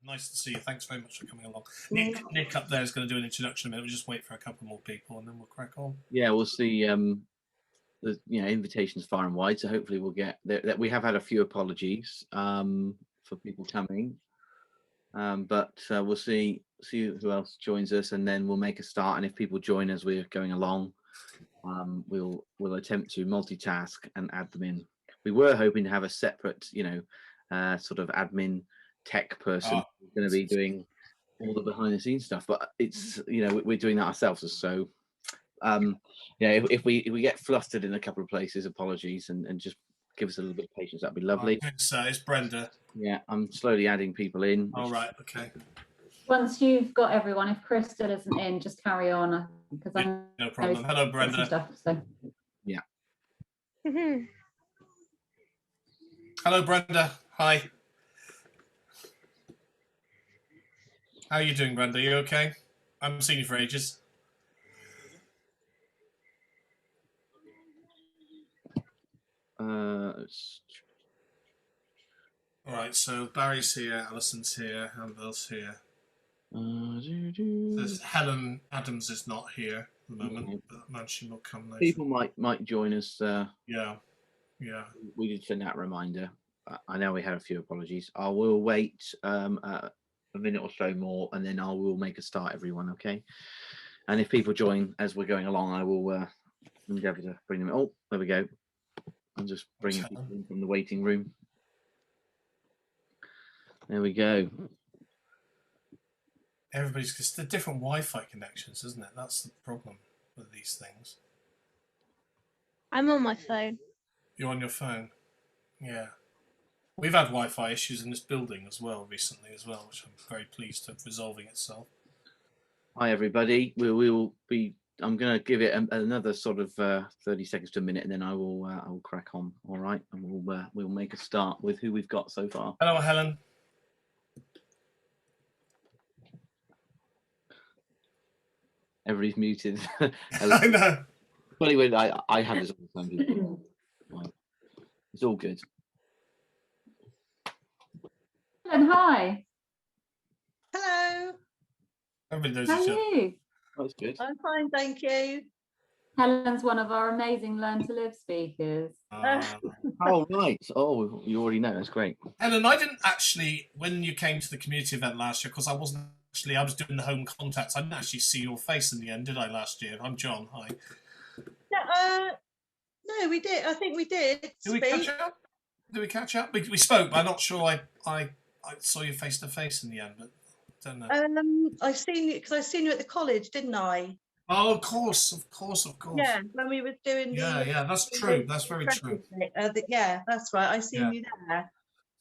Nice to see you. Thanks very much for coming along. Nick up there is going to do an introduction in a minute. We'll just wait for a couple more people and then we'll crack on. Yeah, we'll see. The invitations far and wide, so hopefully we'll get there. We have had a few apologies for people coming, but we'll see who else joins us, and then we'll make a start. And if people join as we're going along, we'll attempt to multitask and add them in. We were hoping to have a separate, sort of admin tech person who's going to be doing all the behind the scenes stuff, but it's we're doing that ourselves. So if we get flustered in a couple of places, apologies, and just give us a little bit of patience. That'd be lovely. It's Brenda. Yeah, I'm slowly adding people in. All right, okay. Once you've got everyone, if Chris still isn't in, just carry on because I'm no problem. Hello, Brenda. Stuff, so. Yeah. Hello, Brenda. Hi. How are you doing, Brenda? You okay? I haven't seen you for ages. All right, so Barry's here, Alison's here, Annabelle's here. Helen Adams is not here at the moment, but she will come later. People might join us. Yeah. We did send out a reminder. I know we had a few apologies. I will wait a minute or so more, and then I will make a start, everyone, okay? And if people join as we're going along, I will endeavour to bring them in. Oh, there we go. I'm just bringing people in from the waiting room. There we go. Everybody's just the different Wi-Fi connections, isn't it? That's the problem with these things. I'm on my phone. You're on your phone? Yeah. We've had Wi-Fi issues in this building as well recently as well, which I'm very pleased to resolving itself. Hi everybody. I'm going to give it another sort of 30 seconds to a minute, and then I will crack on. All right, and we'll make a start with who we've got so far. Hello, Helen. Everybody's muted. I know. Funny when I have this all the time. Right. It's all good. Helen, hi. Hello. Everybody knows How are each other. you? That's good. I'm fine, thank you. Helen's one of our amazing Learn to Live speakers. Oh, right. Oh, you already know. That's great. Helen, I didn't actually, when you came to the community event last year, because I was doing the home contacts. I didn't actually see your face in the end, did I, last year? I'm John. Hi. No, we did. I think we did. Did we catch up? Did we catch up? We spoke, but I'm not sure I saw you face to face in the end, but I don't know. I've seen you because I've seen you at the college, didn't I? Oh, of course. Yeah, when we were doing. Yeah, that's true. That's very true. Yeah, that's right. I seen you there.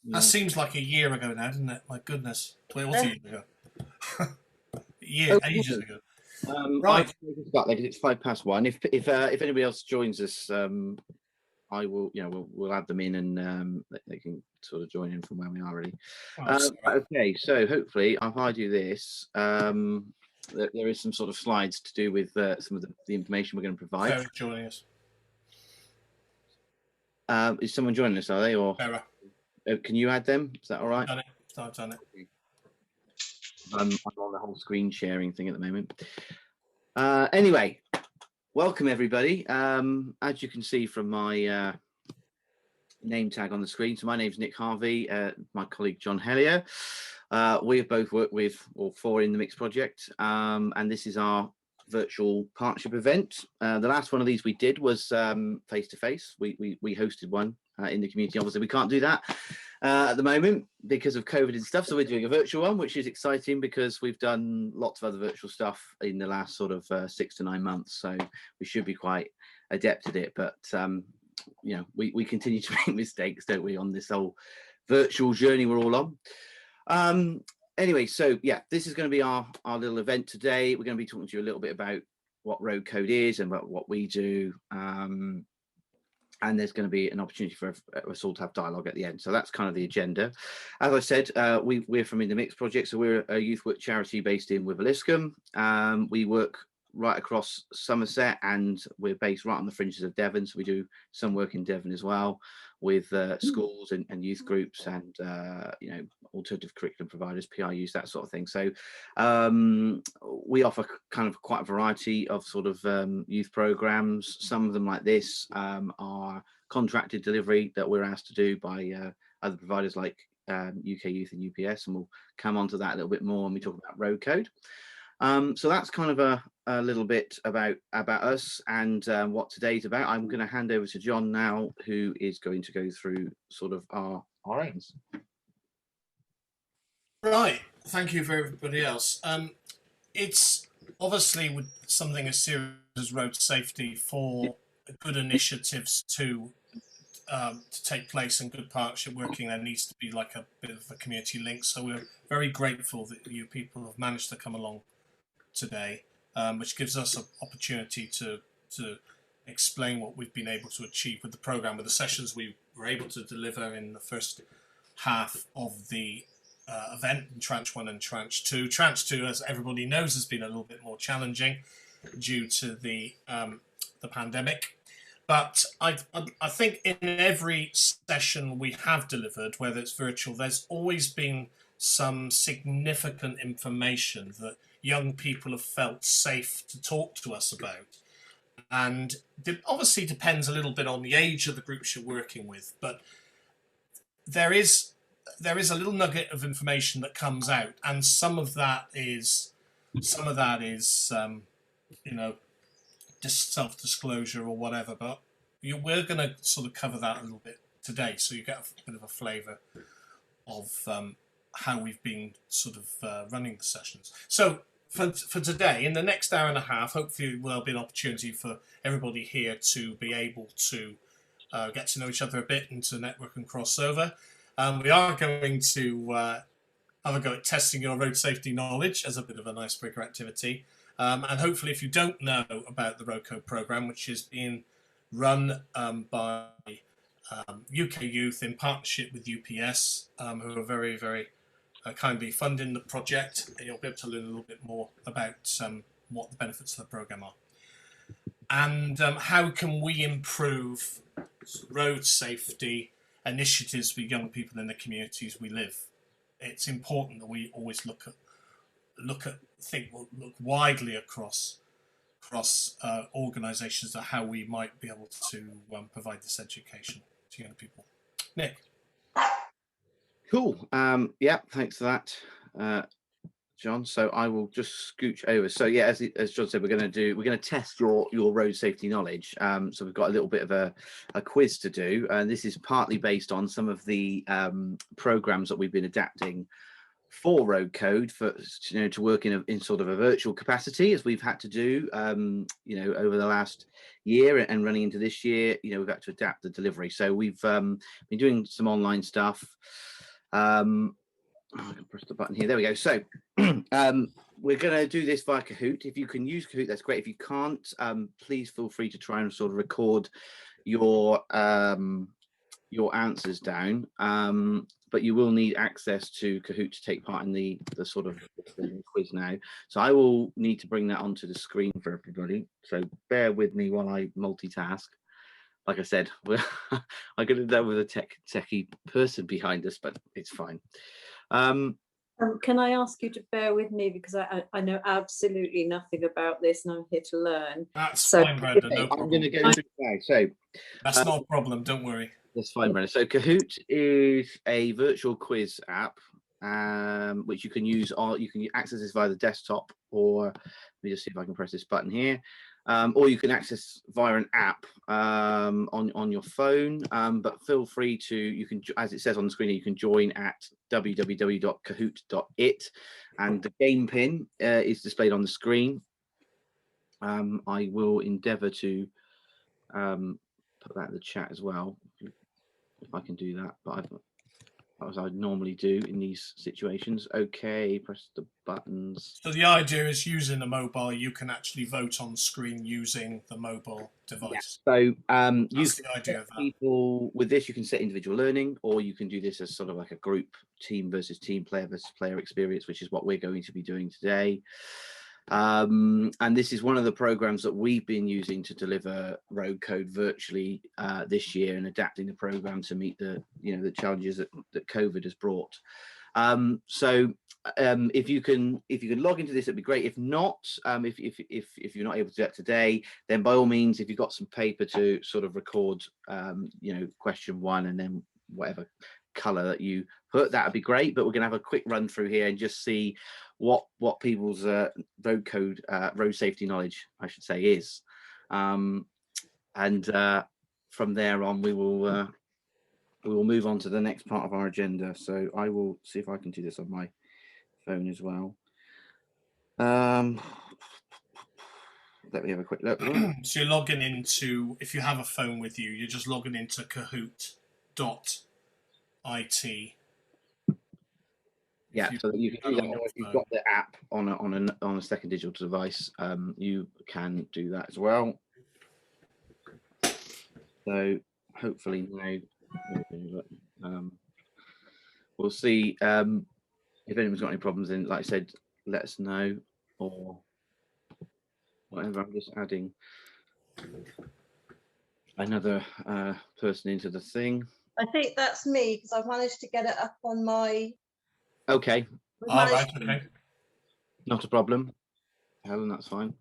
That seems like a year ago now, doesn't it? My goodness, it was a year ago. Ages ago. Right. It's 1:05. If anybody else joins us, I will. We'll add them in, and they can sort of join in from where we are already. Okay, so hopefully, if I do this, there is some sort of slides to do with some of the information we're going to provide. Sarah joining us. Is someone joining us? Are they or? Sarah. Can you add them? Is that all right? I've done it. I'm on the whole screen sharing thing at the moment. Anyway, welcome everybody. As you can see from my name tag on the screen, so my name's Nick Harvey, my colleague John Hellier. We have both worked with or for in the Mix project, and this is our virtual partnership event. The last one of these we did was face to face. We hosted one in the community. Obviously, we can't do that at the moment because of COVID and stuff. So we're doing a virtual one, which is exciting because we've done lots of other virtual stuff in the last sort of 6 to 9 months. So we should be quite adept at it. But we continue to make mistakes, don't we, on this whole virtual journey we're all on. Anyway, so yeah, this is going to be our little event today. We're going to be talking to you a little bit about what road code is and about what we do. And there's going to be an opportunity for us all to have dialogue at the end. So that's kind of the agenda. As I said, we're from In the Mix project. So we're a youth work charity based in Wiveliscombe. We work right across Somerset, and we're based right on the fringes of Devon. So we do some work in Devon as well with schools and youth groups and alternative curriculum providers, PRUs, that sort of thing. So we offer kind of quite a variety of sort of youth programs. Some of them, like this, are contracted delivery that we're asked to do by other providers like UK Youth and UPS, and we'll come on to that a little bit more when we talk about road code. So that's kind of a little bit about us and what today's about. I'm going to hand over to John now, who is going to go through sort of our aims. Right, thank you for everybody else. It's obviously with something as serious as road safety, for good initiatives to take place and good partnership working, there needs to be like a bit of a community link. So we're very grateful that you people have managed to come along today, which gives us an opportunity to explain what we've been able to achieve with the program, with the sessions we were able to deliver in the first half of the event in Tranche 1 and Tranche 2. Tranche 2, as everybody knows, has been a little bit more challenging due to the pandemic. But I think in every session we have delivered, whether it's virtual, there's always been some significant information that young people have felt safe to talk to us about. And it obviously depends a little bit on the age of the groups you're working with, but there is a little nugget of information that comes out, and some of that is just self-disclosure or whatever, but we're going to sort of cover that a little bit today, so you get a bit of a flavour of how we've been sort of running the sessions. So for today, in the next hour and a half, hopefully there'll be an opportunity for everybody here to be able to get to know each other a bit and to network and cross over. We are going to have a go at testing your road safety knowledge as a bit of an icebreaker activity. And hopefully, if you don't know about the RoadCode program, which is being run by UK Youth in partnership with UPS, who are very, very kindly funding the project, you'll be able to learn a little bit more about what the benefits of the program are. And how can we improve road safety initiatives for young people in the communities we live? It's important that we always look widely across organisations at how we might be able to provide this education to young people. Nick. Cool. Yeah, thanks for that, John. So I will just scooch over. So yeah, as John said, we're going to test your road safety knowledge. So we've got a little bit of a quiz to do, and this is partly based on some of the programs that we've been adapting for RoadCode to work in sort of a virtual capacity, as we've had to do over the last year and running into this year. We've had to adapt the delivery. So we've been doing some online stuff. I can press the button here. There we go. So we're going to do this via Kahoot. If you can use Kahoot, that's great. If you can't, please feel free to try and sort of record your answers down. But you will need access to Kahoot to take part in the sort of quiz now. So I will need to bring that onto the screen for everybody. So bear with me while I multitask. Like I said, I could have done with a techie person behind us, but it's fine. Can I ask you to bear with me, because I know absolutely nothing about this and I'm here to learn. That's fine, Brenda. No problem. I'm going to go through now. So that's not a problem. Don't worry. That's fine, Brenda. So Kahoot is a virtual quiz app, which you can use. You can access this via the desktop, or let me just see if I can press this button here. Or you can access via an app on your phone. But feel free to, you can, as it says on the screen, you can join at www.kahoot.it, and the game pin is displayed on the screen. I will endeavour to put that in the chat as well, if I can do that, but as I normally do in these situations. Okay, press the buttons. So the idea is, using the mobile, you can actually vote on screen using the mobile device. Yeah. So that's the idea of that. People with this, you can set individual learning, or you can do this as sort of like a group, team versus team, player versus player experience, which is what we're going to be doing today. And this is one of the programs that we've been using to deliver road code virtually this year, and adapting the program to meet the the challenges that COVID has brought. So if you can log into this, it'd be great. If not, if you're not able to do that today, then by all means, if you've got some paper to sort of record question 1 and then whatever color that you put, that would be great. But we're going to have a quick run through here and just see what people's road safety knowledge, I should say, is, and from there on we will move on to the next part of our agenda. So I will see if I can do this on my phone as well. Let me have a quick look. So you're logging into, if you have a phone with you, you're just logging into kahoot.it. Yeah, so you can do that, or if you've got the app on a second digital device, you can do that as well. So hopefully now we'll see if anyone's got any problems. Then, like I said, let us know or whatever. I'm just adding another person into the thing. I think that's me because I've managed to get it up on my. Okay. All right. Okay. Not a problem, Helen. That's fine.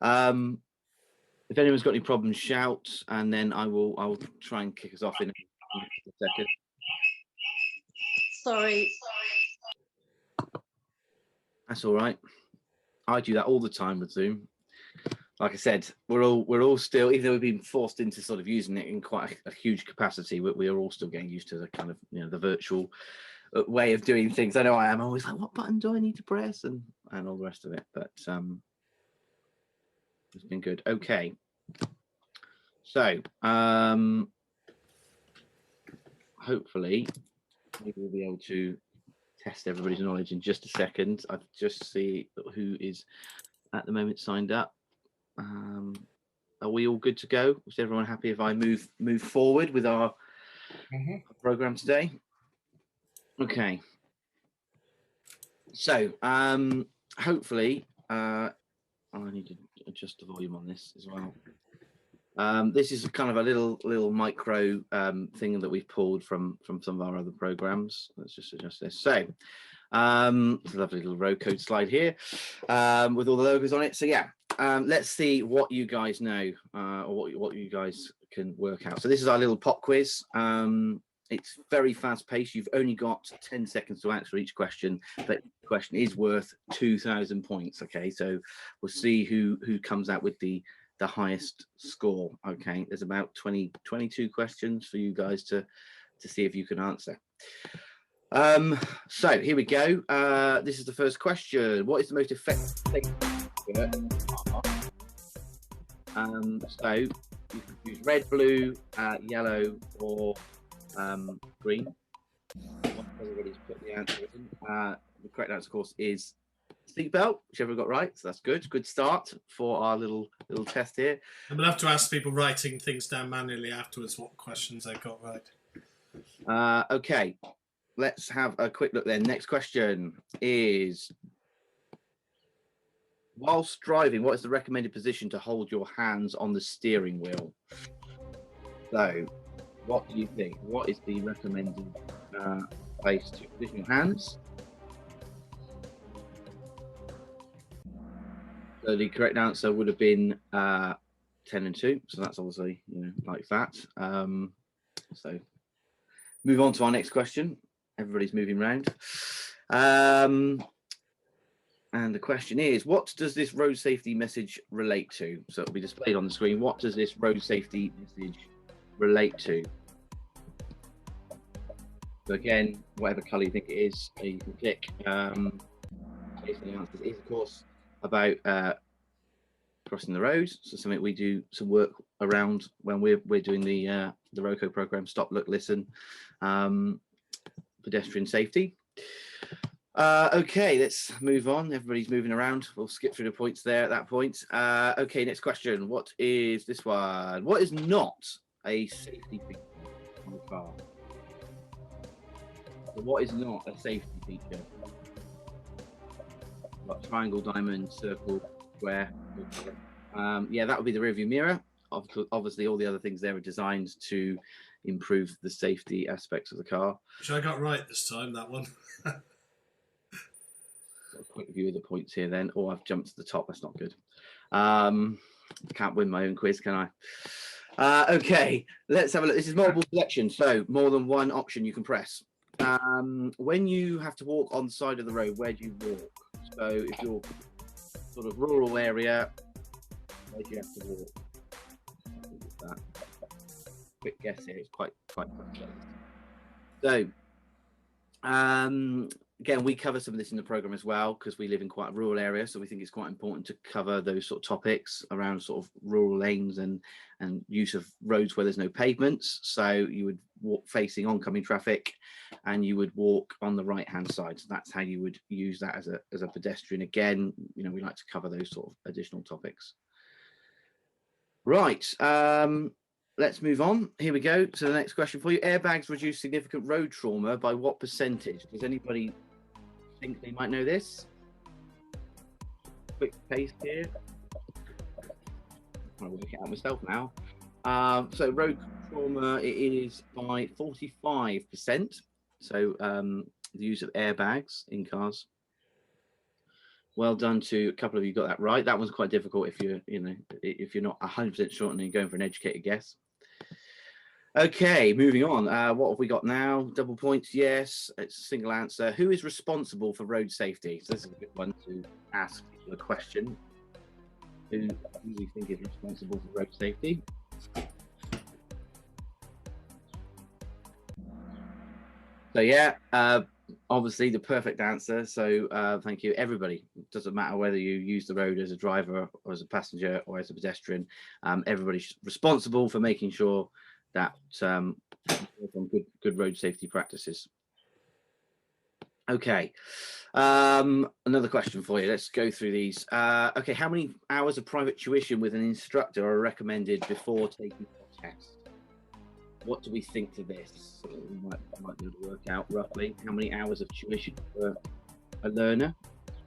If anyone's got any problems, shout, and then I'll try and kick us off in a second. Sorry. That's all right. I do that all the time with Zoom. Like I said, we're all still, even though we've been forced into sort of using it in quite a huge capacity, we are all still getting used to the kind of the virtual way of doing things. I know I am always like, what button do I need to press, and all the rest of it. But it's been good. Okay. So hopefully we'll be able to test everybody's knowledge in just a second. I'll just see who is at the moment signed up. Are we all good to go? Is everyone happy if I move forward with our program today? Okay. So hopefully I need to adjust the volume on this as well. This is kind of a little micro thing that we've pulled from some of our other programs. Let's just adjust this. So it's a lovely little road code slide here with all the logos on it. So yeah, let's see what you guys know or what you guys can work out. So this is our little pop quiz. It's very fast paced. You've only got 10 seconds to answer each question, but each question is worth 2,000 points. Okay, so we'll see who comes out with the highest score. Okay, there's about 22 questions for you guys to see if you can answer. So here we go. This is the first question. What is the most effective? So you can use red, blue, yellow, or green. Everybody's put the answer in. The correct answer, of course, is seatbelt, whichever got right. So that's good. Good start for our little test here. I'm gonna have to ask people writing things down manually afterwards what questions they got right. Okay, let's have a quick look then. Next question is: whilst driving, what is the recommended position to hold your hands on the steering wheel? So, what do you think? What is the recommended place to position your hands? So the correct answer would have been 10 and 2. So that's obviously like that. So move on to our next question. Everybody's moving around. And the question is, what does this road safety message relate to? So it'll be displayed on the screen. What does this road safety message relate to? So again, whatever colour you think it is, you can click. The answer is, of course, about crossing the road. So something we do some work around when we're doing the RoadCode program. Stop, look, listen. Pedestrian safety. Okay, let's move on. Everybody's moving around. We'll skip through the points there at that point. Okay, next question. What is this one? What is not a safety feature on the car? So what is not a safety feature? got triangle, diamond, circle, square. Yeah, that would be the rear view mirror. Obviously, all the other things there are designed to improve the safety aspects of the car. Which I got right this time, that one. Got a quick view of the points here then. Oh, I've jumped to the top. That's not good. Can't win my own quiz, can I? Okay, let's have a look. This is multiple selection, so more than one option you can press. When you have to walk on the side of the road, where do you walk? So if you're sort of rural area, where do you have to walk? Quick guess here. It's quite close. So, again, we cover some of this in the program as well because we live in quite a rural area, so we think it's quite important to cover those sort of topics around sort of rural lanes and use of roads where there's no pavements. So you would walk facing oncoming traffic, and you would walk on the right-hand side. So that's how you would use that as a pedestrian. Again, you know, we like to cover those sort of additional topics. Right. Let's move on. Here we go to the next question for you. Airbags reduce significant road trauma by what percentage? Does anybody think they might know this? Quick paste here. I'm trying to work it out myself now. So road trauma, it is by 45%. So the use of airbags in cars. Well done to a couple of you got that right. That one's quite difficult if you're not 100% sure and you're going for an educated guess. Okay, moving on. What have we got now? Double points, yes. It's a single answer. Who is responsible for road safety? So this is a good one to ask the question. Who do you think is responsible for road safety? So yeah, obviously the perfect answer. So thank you, everybody. It doesn't matter whether you use the road as a driver or as a passenger or as a pedestrian. Everybody's responsible for making sure that on good road safety practices. Okay, another question for you. Let's go through these. Okay, how many hours of private tuition with an instructor are recommended before taking the test? What do we think to this? So we might be able to work out roughly how many hours of tuition for a learner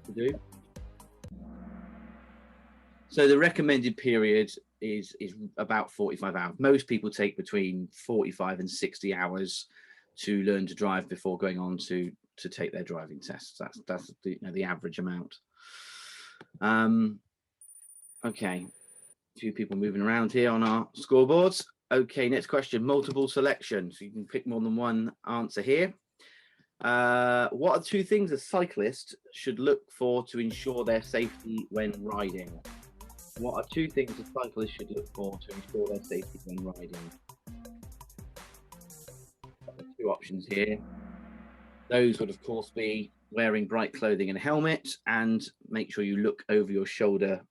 to do. So the recommended period is about 45 hours. Most people take between 45 and 60 hours to learn to drive before going on to take their driving tests. That's the average amount. Okay, a few people moving around here on our scoreboards. Okay, next question, multiple selection. So you can pick more than one answer here. What are two things a cyclist should look for to ensure their safety when riding? What are two things a cyclist should look for to ensure their safety when riding? Two options here. Those would, of course, be wearing bright clothing and a helmet, and make sure you look over your shoulder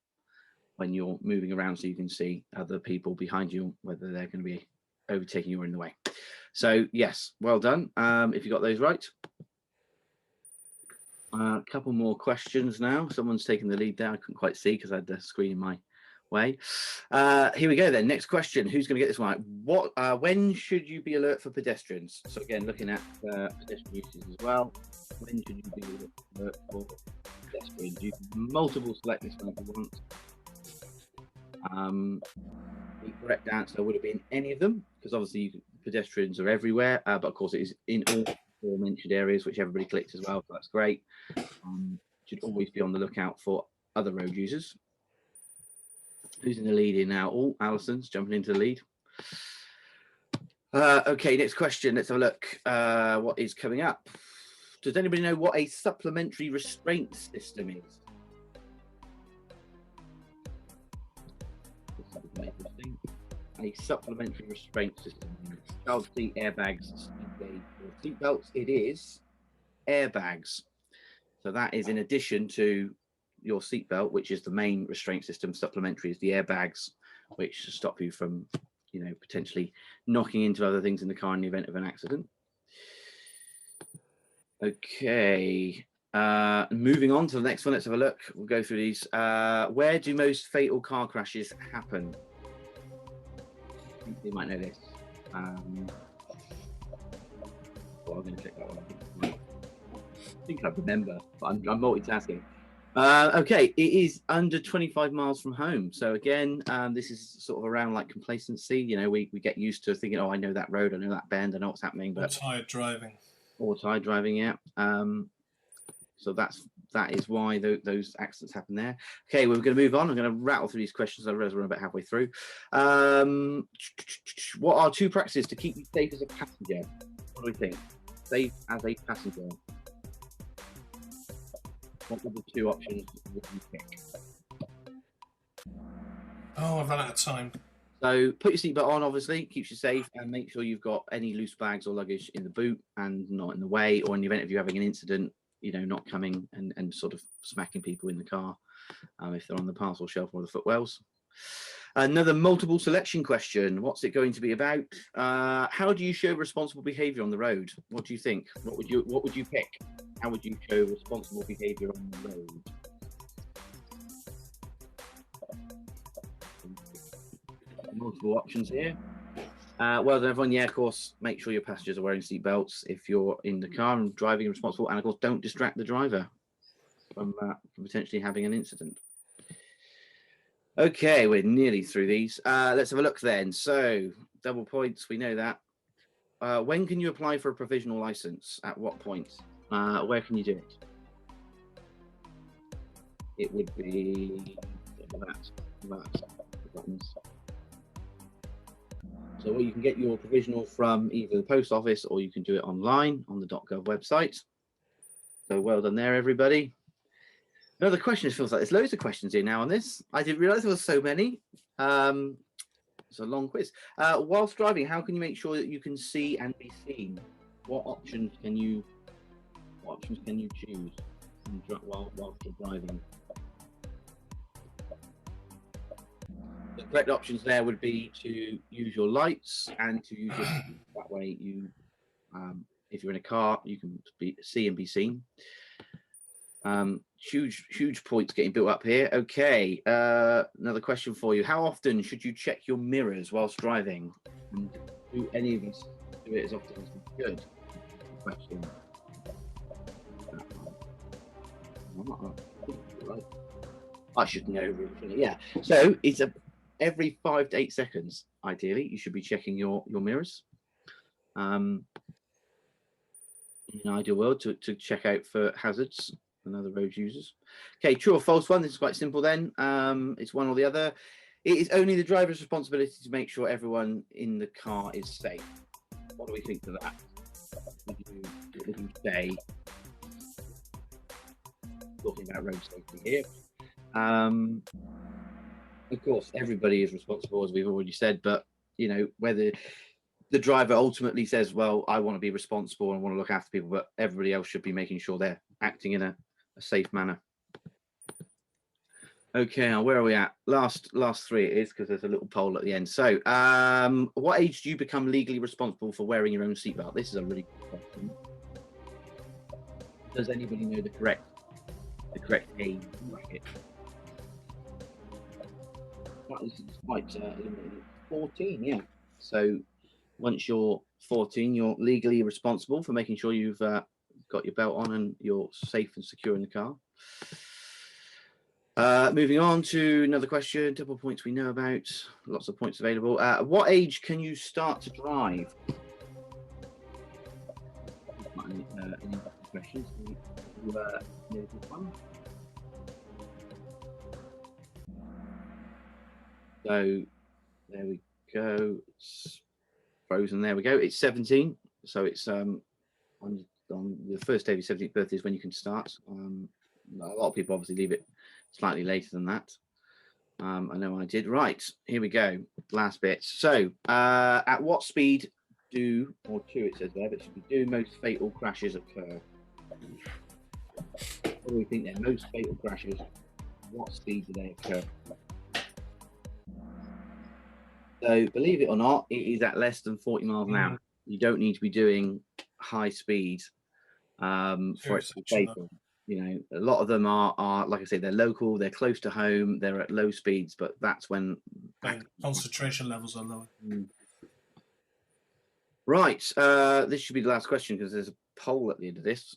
when you're moving around so you can see other people behind you, whether they're going to be overtaking you or in the way. So, yes, well done if you got those right. A couple more questions now. Someone's taken the lead there. I couldn't quite see because I had the screen in my way. Here we go then. Next question. Who's going to get this one? When should you be alert for pedestrians? So again, looking at pedestrian uses as well. When should you be alert for pedestrians? You can multiple select this one if you want. The correct answer would have been any of them, because obviously pedestrians are everywhere, but of course it is in all four mentioned areas, which everybody clicked as well, so that's great. Should always be on the lookout for other road users. Who's in the lead here now? Oh, Alison's jumping into the lead. Okay, next question. Let's have a look. What is coming up? Does anybody know what a supplementary restraint system is? A supplementary restraint system. Child seat, airbags, seat belts. It is airbags. So that is in addition to your seatbelt, which is the main restraint system. Supplementary is the airbags, which stop you from, potentially knocking into other things in the car in the event of an accident. Okay, moving on to the next one. Let's have a look. We'll go through these. Where do most fatal car crashes happen? I think you might know this. I'm going to check that one. I think I remember, but I'm multitasking. Okay, it is under 25 miles from home. So again, this is sort of around like complacency. You know, we get used to thinking, oh, I know that road, I know that bend, I know what's happening. Or But tired driving. or tired driving, yeah. So that is why those accidents happen there. Okay, we're going to move on. I'm going to rattle through these questions. I realize we're about halfway through. What are 2 practices to keep you safe as a passenger? What do we think? Safe as a passenger. What are the 2 options would you pick? Oh, I've run out of time. So put your seatbelt on, obviously, keeps you safe, and make sure you've got any loose bags or luggage in the boot and not in the way, or in the event of you having an incident, you know, not coming and sort of smacking people in the car if they're on the parcel shelf or the footwells. Another multiple selection question. What's it going to be about? How do you show responsible behaviour on the road? What do you think? What would you pick? How would you show responsible behaviour on the road? Multiple options here. Well done, everyone. Yeah, of course, make sure your passengers are wearing seat belts if you're in the car and driving responsible, and of course, don't distract the driver from potentially having an incident. Okay, we're nearly through these. Let's have a look then. So, double points, we know that. When can you apply for a provisional license? At what point? Where can you do it? It would be that buttons. So you can get your provisional from either the post office or you can do it online on the .gov website. So well done there, everybody. Another question, it feels like there's loads of questions here now on this. I didn't realize there was so many. It's a long quiz. Whilst driving, how can you make sure that you can see and be seen? What options can you choose whilst you're driving? The correct options there would be to use your lights and to use your that way you if you're in a car you can see and be seen. Huge points getting built up here. Okay, another question for you. How often should you check your mirrors whilst driving? And do any of us do it as often as we could? Question. I should know, really. Yeah. So it's every 5 to 8 seconds, ideally, you should be checking your mirrors. In an ideal world, to check out for hazards and other road users. Okay, true or false one. This is quite simple then. It's one or the other. It is only the driver's responsibility to make sure everyone in the car is safe. What do we think of that? What would you say? Talking about road safety here. Of course, everybody is responsible, as we've already said, but you know, whether the driver ultimately says, well, I want to be responsible and want to look after people, but everybody else should be making sure they're acting in a safe manner. Okay, now where are we at? Last 3 it is, because there's a little poll at the end. So what age do you become legally responsible for wearing your own seatbelt? This is a really good question. Does anybody know the correct age bracket? It's quite 14, yeah. So once you're 14, you're legally responsible for making sure you've got your belt on and you're safe and secure in the car. Moving on to another question, double points we know about, lots of points available. What age can you start to drive? Any questions? So there we go. It's frozen. There we go. It's 17. So it's on the first day of your 17th birthday is when you can start. A lot of people obviously leave it slightly later than that. I know I did. Right, here we go. Last bit. So at what speed it says there, but should do most fatal crashes occur? What do we think there? Most fatal crashes, what speed do they occur? So believe it or not, it is at less than 40 miles an hour. You don't need to be doing high speed for it to be fatal. You know, a lot of them are like I say, they're local, they're close to home, they're at low speeds, but that's when concentration levels are lower. Right, this should be the last question because there's a poll at the end of this.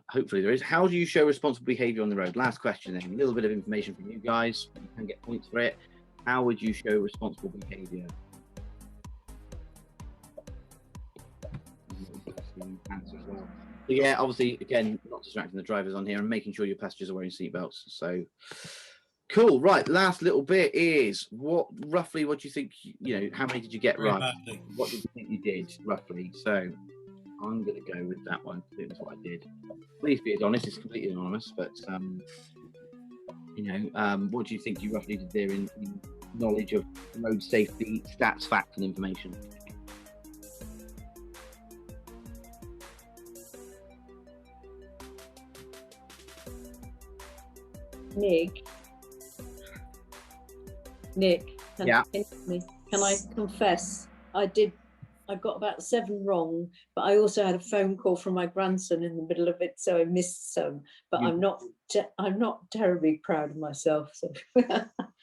Hopefully there is. How do you show responsible behaviour on the road? Last question then. A little bit of information from you guys. You can get points for it. How would you show responsible behaviour? Answer as well. So yeah, obviously, again, not distracting the drivers on here and making sure your passengers are wearing seatbelts. So cool. Right, last little bit is what do you think? How many did you get Very right? badly. What did you think you did roughly? So I'm going to go with that one. I think that's what I did. Please be as honest. It's completely anonymous, but what do you think you roughly did there in knowledge of road safety, stats, facts, and information? Nick, Yeah. can I confess? I got about 7 wrong, but I also had a phone call from my grandson in the middle of it, so I missed some. But I'm not terribly proud of myself. So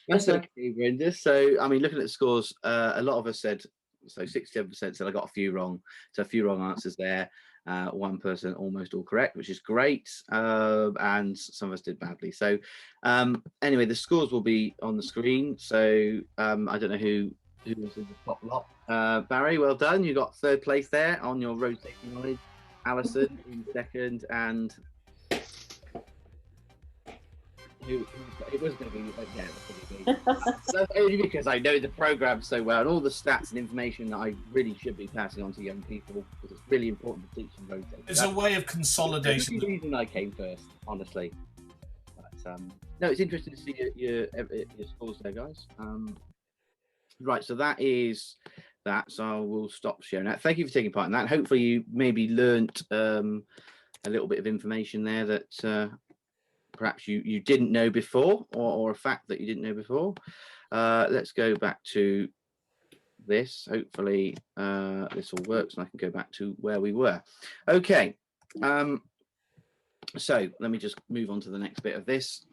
That's okay, Brenda. So, I mean, looking at the scores, a lot of us said, so 67% said I got a few wrong. So a few wrong answers there. One person almost all correct, which is great. And some of us did badly. So anyway, the scores will be on the screen. So I don't know who was in the top lot. Barry, well done. You got 3rd place there on your road safety knowledge. Alison in 2nd, and it was going to be so only because I know the program so well and all the stats and information that I really should be passing on to young people, because it's really important to teach them road safety. There's a way of consolidating. That's the reason I came first, honestly. But no, it's interesting to see your scores there, guys. Right, so that is that. So I will stop sharing that. Thank you for taking part in that. Hopefully you maybe learnt a little bit of information there that perhaps you didn't know before, or a fact that you didn't know before. Let's go back to this. Hopefully this all works and I can go back to where we were. Okay. So let me just move on to the next bit of this.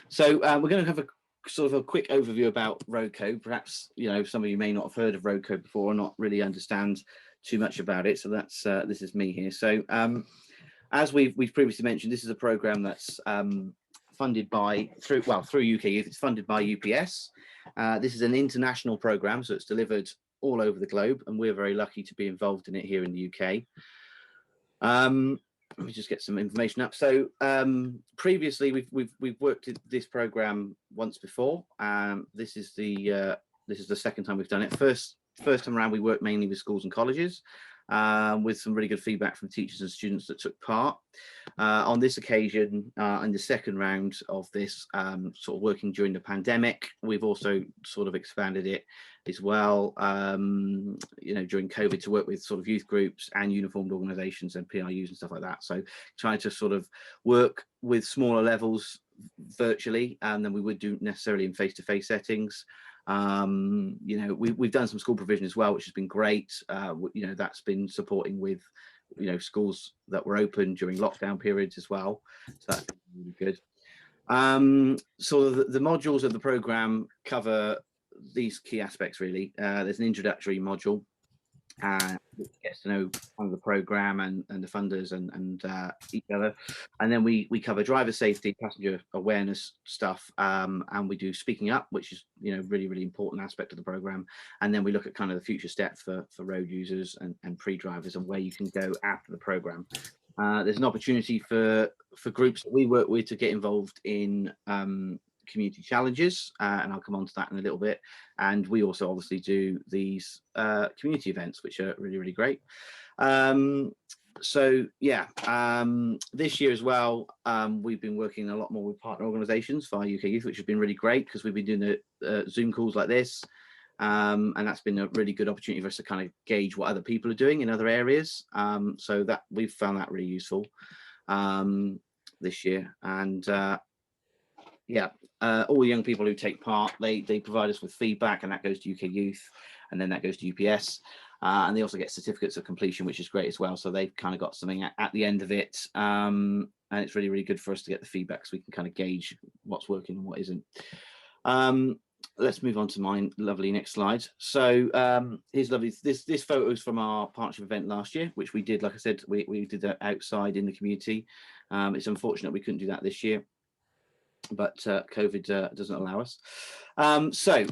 So we're going to have a sort of a quick overview about road code. Perhaps some of you may not have heard of road code before or not really understand too much about it. So that's this is me here. So as we've previously mentioned, this is a program that's funded through UK Youth. It's funded by UPS. This is an international program, so it's delivered all over the globe, and we're very lucky to be involved in it here in the UK. Let me just get some information up. So previously, we've worked in this program once before. This is the 2nd time we've done it. First time around, we worked mainly with schools and colleges, with some really good feedback from teachers and students that took part. On this occasion, in the 2nd round of this, sort of working during the pandemic, we've also sort of expanded it as well, during COVID, to work with sort of youth groups and uniformed organisations and PRUs and stuff like that. So trying to sort of work with smaller levels virtually than we would do necessarily in face-to-face settings. We've done some school provision as well, which has been great. That's been supporting with schools that were open during lockdown periods as well, so that's been really good. So the modules of the program cover these key aspects really. There's an introductory module which gets to know kind of the program and the funders and each other, and then we cover driver safety, passenger awareness stuff, and we do speaking up, which is really important aspect of the program, and then we look at kind of the future steps for road users and pre-drivers and where you can go after the program. There's an opportunity for groups that we work with to get involved in community challenges, and I'll come on to that in a little bit. And we also obviously do these community events, which are really great. So yeah, this year as well, we've been working a lot more with partner organisations for UK Youth, which has been really great, because we've been doing the Zoom calls like this, and that's been a really good opportunity for us to kind of gauge what other people are doing in other areas. So that we've found that really useful this year. And all the young people who take part, they provide us with feedback, and that goes to UK Youth, and then that goes to UPS, and they also get certificates of completion, which is great as well. So they've kind of got something at the end of it, and it's really good for us to get the feedback, so we can kind of gauge what's working and what isn't. let's move on to my lovely next slide. So here's lovely. This photo is from our partnership event last year, which we did. Like I said, we did that outside in the community. It's unfortunate we couldn't do that this year, but COVID doesn't allow us. So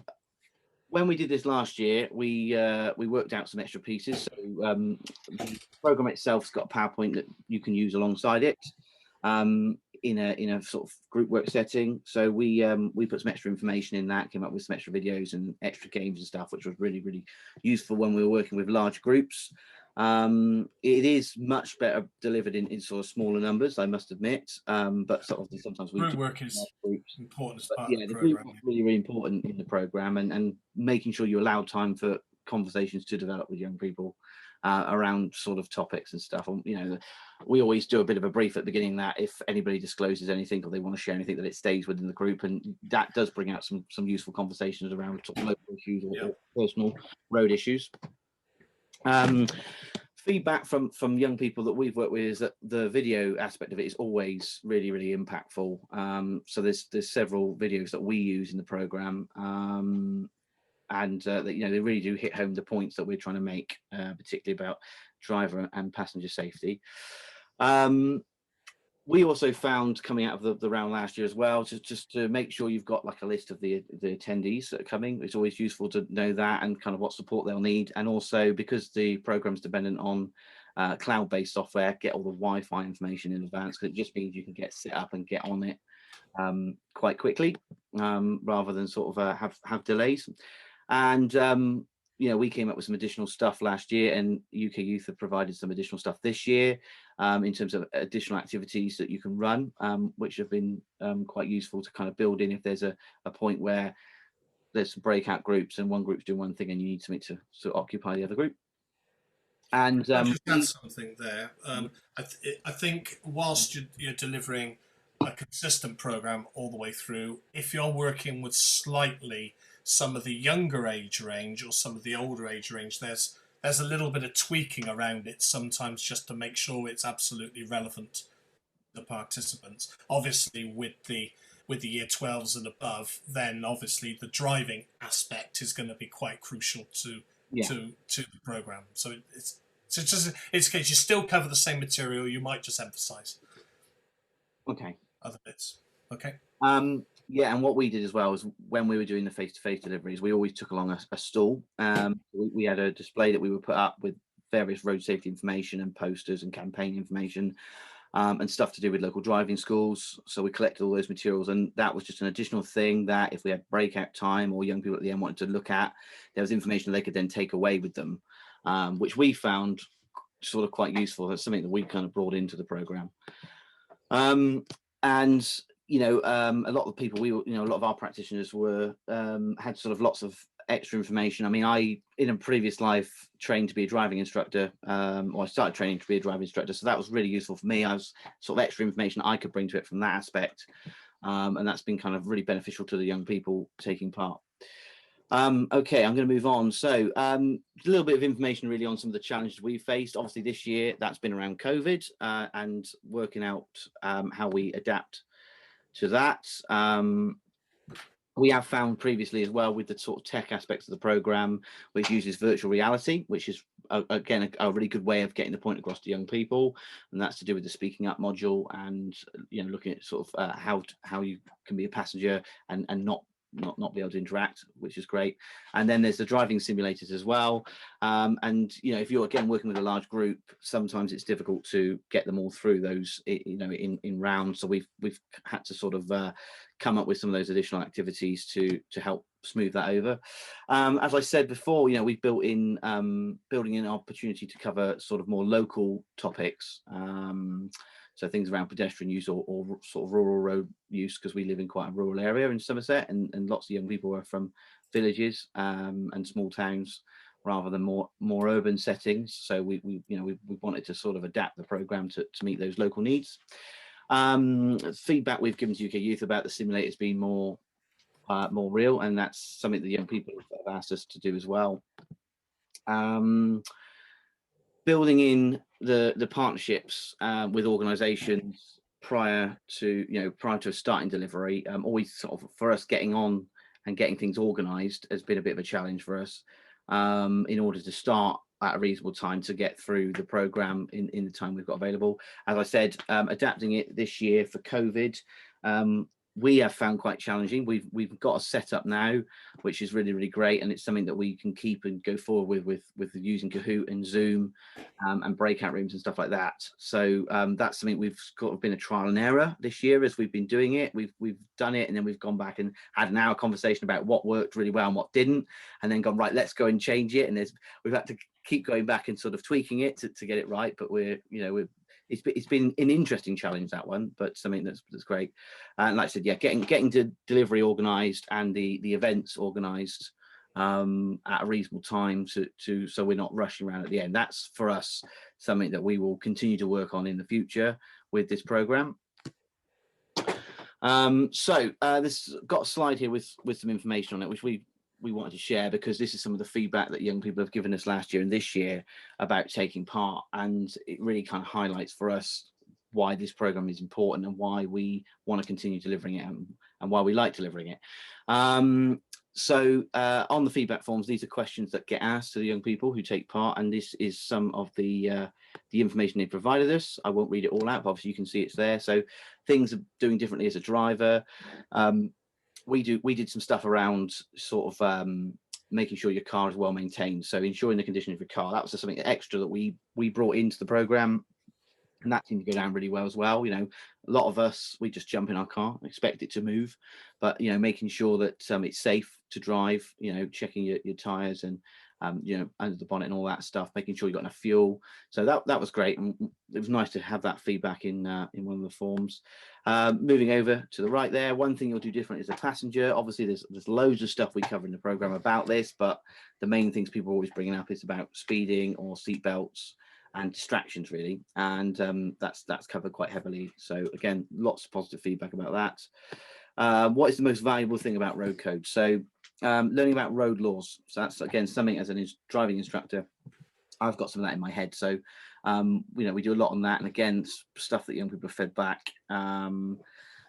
when we did this last year, we worked out some extra pieces. So the program itself's got a PowerPoint that you can use alongside it. In a sort of group work setting. So we put some extra information in that, came up with some extra videos and extra games and stuff, which was really useful when we were working with large groups. It is much better delivered in sort of smaller numbers, I must admit, but sort of sometimes we Group work is groups. important as But part yeah, of the the group program. is really important in the program, and making sure you allow time for conversations to develop with young people around sort of topics and stuff. You know, we always do a bit of a brief at the beginning that if anybody discloses anything or they want to share anything, that it stays within the group, and that does bring out some useful conversations around sort of local issues or personal road issues. Feedback from young people that we've worked with is that the video aspect of it is always really impactful. So there's several videos that we use in the program, and that, you know, they really do hit home the points that we're trying to make, particularly about driver and passenger safety. We also found, coming out of the round last year as well, just to make sure you've got like a list of the attendees that are coming. It's always useful to know that and kind of what support they'll need. And also, because the program's dependent on cloud-based software, get all the Wi-Fi information in advance, because it just means you can get set up and get on it quite quickly, rather than sort of have delays. And you know, we came up with some additional stuff last year, and UK Youth have provided some additional stuff this year in terms of additional activities that you can run, which have been quite useful to kind of build in if there's a point where there's some breakout groups and one group's doing one thing and you need something to occupy the other group. And I'll just add something there. I think whilst you're delivering a consistent program all the way through, if you're working with slightly some of the younger age range or some of the older age range, there's a little bit of tweaking around it sometimes, just to make sure it's absolutely relevant to the participants. Obviously with the year 12s and above, then obviously the driving aspect is going to be quite crucial to the program. So it's a case you still cover the same material, you might just emphasize other bits. Okay. Yeah, and what we did as well is when we were doing the face-to-face deliveries, we always took along a stall. We had a display that we would put up with various road safety information and posters and campaign information, and stuff to do with local driving schools. So we collected all those materials, and that was just an additional thing that if we had breakout time or young people at the end wanted to look at, there was information they could then take away with them, which we found sort of quite useful. That's something that we kind of brought into the program. And you know, a lot of people a lot of our practitioners were had sort of lots of extra information. I mean, I in a previous life trained to be a driving instructor, or I started training to be a driving instructor, so that was really useful for me. I was sort of extra information I could bring to it from that aspect, and that's been kind of really beneficial to the young people taking part. Okay, I'm going to move on. So a little bit of information really on some of the challenges we faced. Obviously this year that's been around COVID, and working out how we adapt to that. We have found previously as well with the sort of tech aspects of the program, which uses virtual reality, which is again a really good way of getting the point across to young people, and that's to do with the speaking up module, and you know, looking at sort of how you can be a passenger and not be able to interact, which is great. And then there's the driving simulators as well, and you know, if you're again working with a large group, sometimes it's difficult to get them all through those, you know, in rounds. So we've had to sort of come up with some of those additional activities to help smooth that over. As I said before, you know, we've built in building in an opportunity to cover sort of more local topics, so things around pedestrian use or sort of rural road use, because we live in quite a rural area in Somerset, and lots of young people are from villages and small towns rather than more urban settings. So we wanted to sort of adapt the program to meet those local needs. Feedback we've given to UK Youth about the simulators being more real, and that's something that young people have asked us to do as well. Building in the partnerships with organisations prior to starting delivery, always sort of for us getting on and getting things organised has been a bit of a challenge for us, in order to start at a reasonable time to get through the program in the time we've got available. As I said, adapting it this year for COVID, we have found quite challenging. We've got a setup now, which is really, really great, and it's something that we can keep and go forward with using Kahoot and Zoom, and breakout rooms and stuff like that. So that's something we've got been a trial and error this year as we've been doing it. We've done it, and then we've gone back and had an hour conversation about what worked really well and what didn't, and then gone, right, let's go and change it. And we've had to keep going back and sort of tweaking it to get it right. But it's been an interesting challenge, that one, but something that's great. And like I said, yeah, getting to delivery organised and the events organised at a reasonable time so we're not rushing around at the end. That's for us something that we will continue to work on in the future with this program. This got a slide here with some information on it, which we wanted to share, because this is some of the feedback that young people have given us last year and this year about taking part, and it really kind of highlights for us why this program is important and why we want to continue delivering it, and why we like delivering it. On the feedback forms, these are questions that get asked to the young people who take part, and this is some of the information they provided us. I won't read it all out, but obviously you can see it's there. So things are doing differently as a driver. We did some stuff around sort of making sure your car is well maintained, so ensuring the condition of your car. That was something extra that we brought into the program, and that seemed to go down really well as well. A lot of us, we just jump in our car, expect it to move, but making sure that it's safe to drive, checking your tires and under the bonnet and all that stuff, making sure you got enough fuel. So that was great, and it was nice to have that feedback in one of the forms. Moving over to the right there, one thing you'll do different is a passenger. Obviously there's loads of stuff we cover in the program about this, but the main things people are always bringing up is about speeding or seat belts and distractions, really, and that's covered quite heavily. So again, lots of positive feedback about that. What is the most valuable thing about road code? So learning about road laws. So that's again something, as a driving instructor, I've got some of that in my head. So we do a lot on that, and again, stuff that young people have fed back. A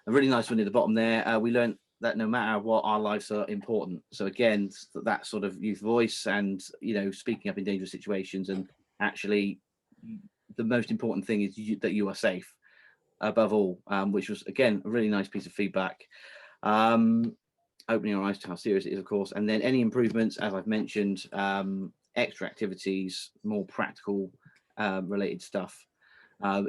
really nice one at the bottom there. We learned that no matter what, our lives are important. So again, that sort of youth voice, and speaking up in dangerous situations, and actually the most important thing is that you are safe above all, which was again a really nice piece of feedback. Opening our eyes to how serious it is, of course, and then any improvements, as I've mentioned, extra activities, more practical related stuff,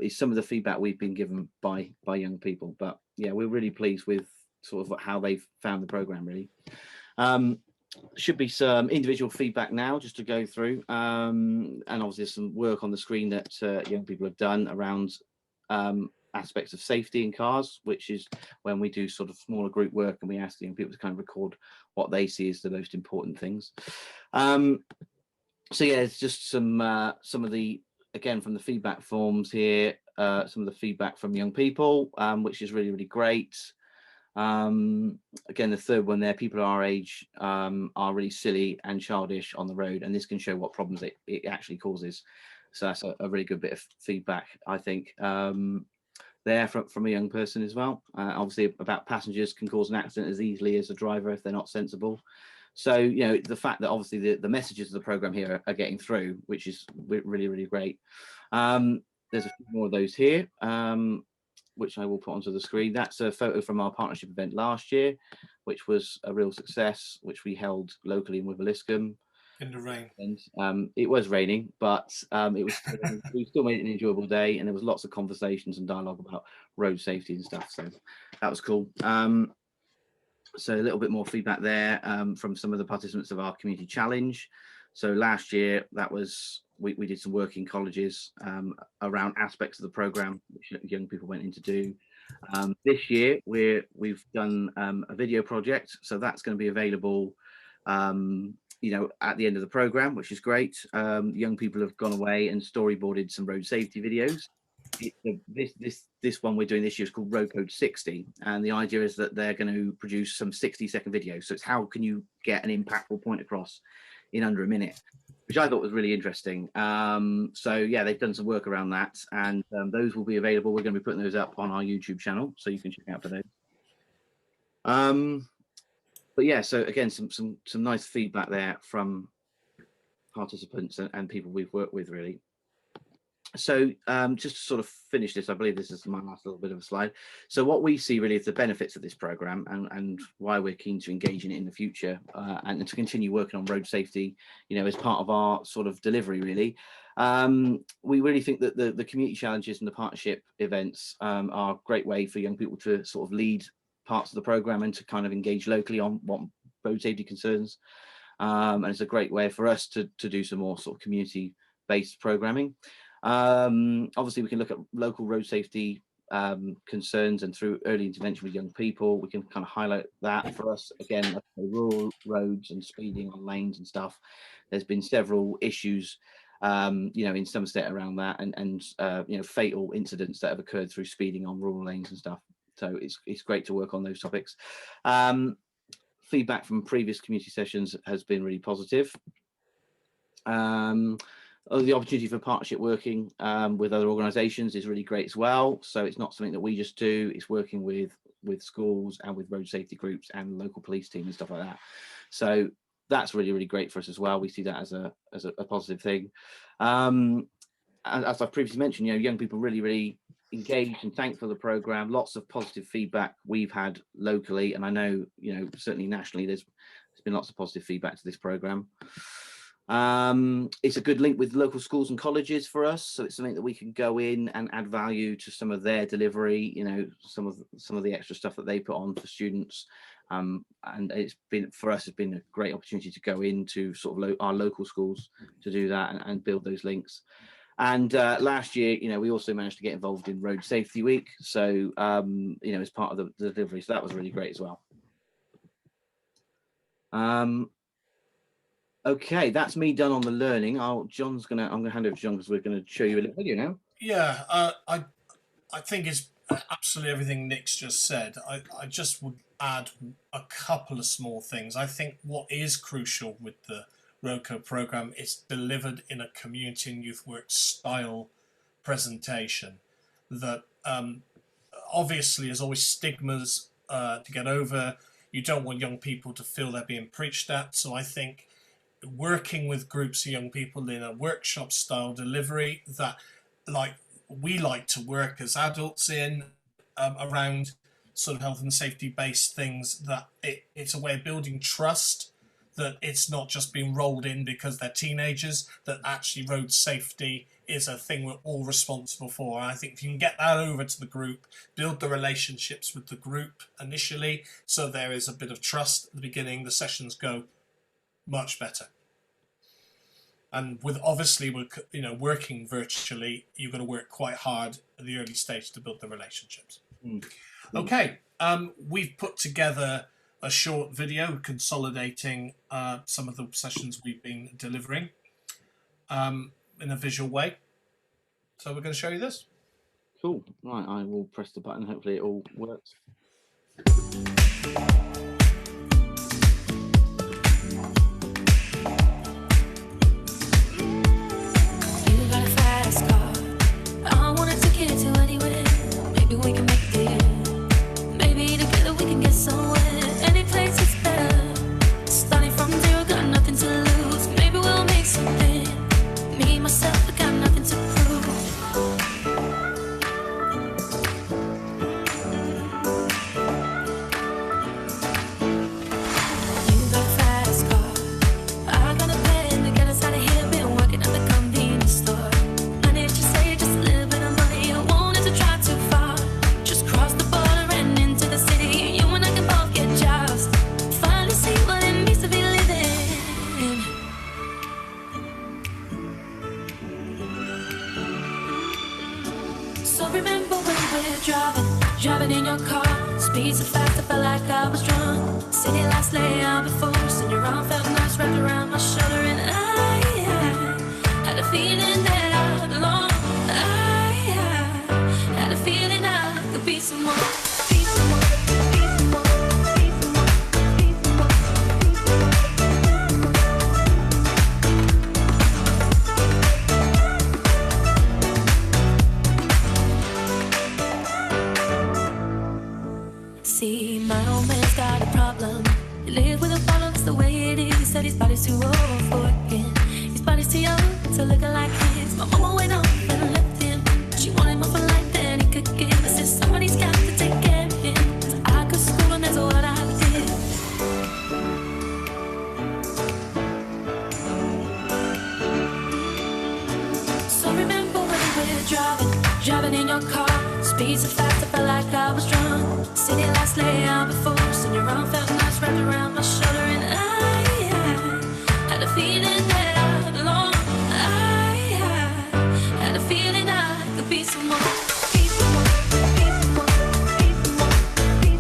is some of the feedback we've been given by young people. But yeah, we're really pleased with sort of how they've found the program, really. Should be some individual feedback now just to go through, and obviously there's some work on the screen that young people have done around aspects of safety in cars, which is when we do sort of smaller group work and we ask the young people to kind of record what they see as the most important things. So yeah, it's just some of the, again, from the feedback forms here, some of the feedback from young people, which is really, really great. Again, the third one there, people our age are really silly and childish on the road, and this can show what problems it actually causes. So that's a really good bit of feedback, I think, there from a young person as well. Obviously about passengers can cause an accident as easily as a driver if they're not sensible. So the fact that obviously the messages of the program here are getting through, which is really, really great. There's a few more of those here, which I will put onto the screen. That's a photo from our partnership event last year, which was a real success, which we held locally in Wiveliscombe. In the rain. And it was raining, but we still made it an enjoyable day, and there was lots of conversations and dialogue about road safety and stuff. So that was cool. So a little bit more feedback there from some of the participants of our community challenge. So last year, that was we did some work in colleges around aspects of the program which young people went in to do. This year we've done a video project, so that's going to be available at the end of the program, which is great. Young people have gone away and storyboarded some road safety videos. This one we're doing this year is called RoadCode 60, and the idea is that they're going to produce some 60-second videos. So it's how can you get an impactful point across in under a minute, which I thought was really interesting. So yeah, they've done some work around that, and those will be available. We're going to be putting those up on our YouTube channel, so you can check out for those. But yeah, so again, some nice feedback there from participants and people we've worked with, really. So just to sort of finish this, I believe this is my last little bit of a slide. So what we see really is the benefits of this program and why we're keen to engage in it in the future and to continue working on road safety, you know, as part of our sort of delivery, really. We really think that the community challenges and the partnership events are a great way for young people to sort of lead parts of the program and to kind of engage locally on what road safety concerns. And it's a great way for us to do some more sort of community-based programming. Obviously, we can look at local road safety concerns, and through early intervention with young people, we can kind of highlight that. For us, again, like rural roads and speeding on lanes and stuff, there's been several issues, you know, in Somerset around that, and you know, fatal incidents that have occurred through speeding on rural lanes and stuff. So it's great to work on those topics. Feedback from previous community sessions has been really positive. The opportunity for partnership working with other organisations is really great as well. So it's not something that we just do, it's working with schools and with road safety groups and local police team and stuff like that. So that's really, really great for us as well. We see that as a positive thing. And as I've previously mentioned, you know, young people really engaged and thankful for the programme. Lots of positive feedback we've had locally, and I know, you know, certainly nationally there's been lots of positive feedback to this programme. It's a good link with local schools and colleges for us, so it's something that we can go in and add value to some of their delivery, you know, some of the extra stuff that they put on for students, and it's been, for us, it's been a great opportunity to go into sort of our local schools to do that and build those links. And last year, you know, we also managed to get involved in Road Safety Week, so you know, as part of the delivery, so that was really great as well. Okay, that's me done on the learning. I'm gonna hand over to John because we're gonna show you a little video now. Yeah, I think it's absolutely everything Nick's just said. I just would add a couple of small things. I think what is crucial with the RoadCode program is delivered in a community and youth work style presentation that obviously is always stigmas to get over. You don't want young people to feel they're being preached at. So I think working with groups of young people in a workshop style delivery that we like to work as adults in around sort of health and safety based things, that it's a way of building trust, that it's not just being rolled in because they're teenagers, that actually road safety is a thing we're all responsible for. And I think if you can get that over to the group, build the relationships with the group initially, so there is a bit of trust at the beginning, the sessions go much better. And with obviously, you know, working virtually, you've got to work quite hard at the early stage to build the relationships. Okay, we've put together a short video consolidating some of the sessions we've been delivering in a visual way. So we're going to show you this. Cool. Right, I will press the button. Hopefully it all works. Driving in your car, speed so fast I felt like I was drunk. City lights lay out before us, and your arm felt nice wrapped around my shoulder. And I had a feeling that I belonged. I had a feeling I could be someone. See, my old man's got a problem. He lives driving in your car. Speed so fast, I felt like I was drunk. City lights lay out before us, and your arm felt nice wrapped around my shoulder, and I had a feeling that I belonged. I had a feeling I could be someone. Be someone, be someone, be someone, be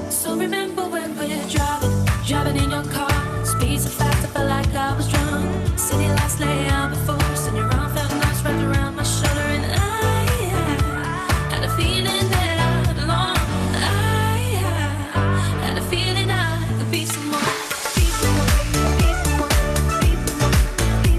So remember when we're driving in your car. Speed so fast, I felt like I was drunk. City lights lay out before us, and your arm felt nice wrapped around my shoulder, and I had a feeling that I belonged. I had a feeling I could be someone. Be someone, be someone, be someone, be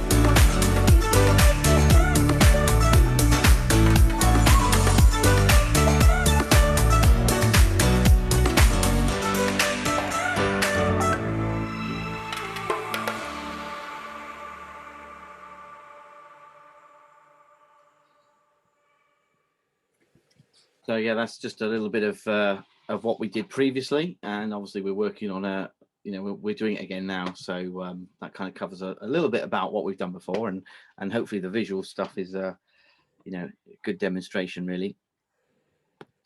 So yeah, that's just a little bit of what we did previously, and obviously we're working on a, you know, we're doing it again now. So that kind of covers a little bit about what we've done before, and hopefully the visual stuff is you know, a good demonstration really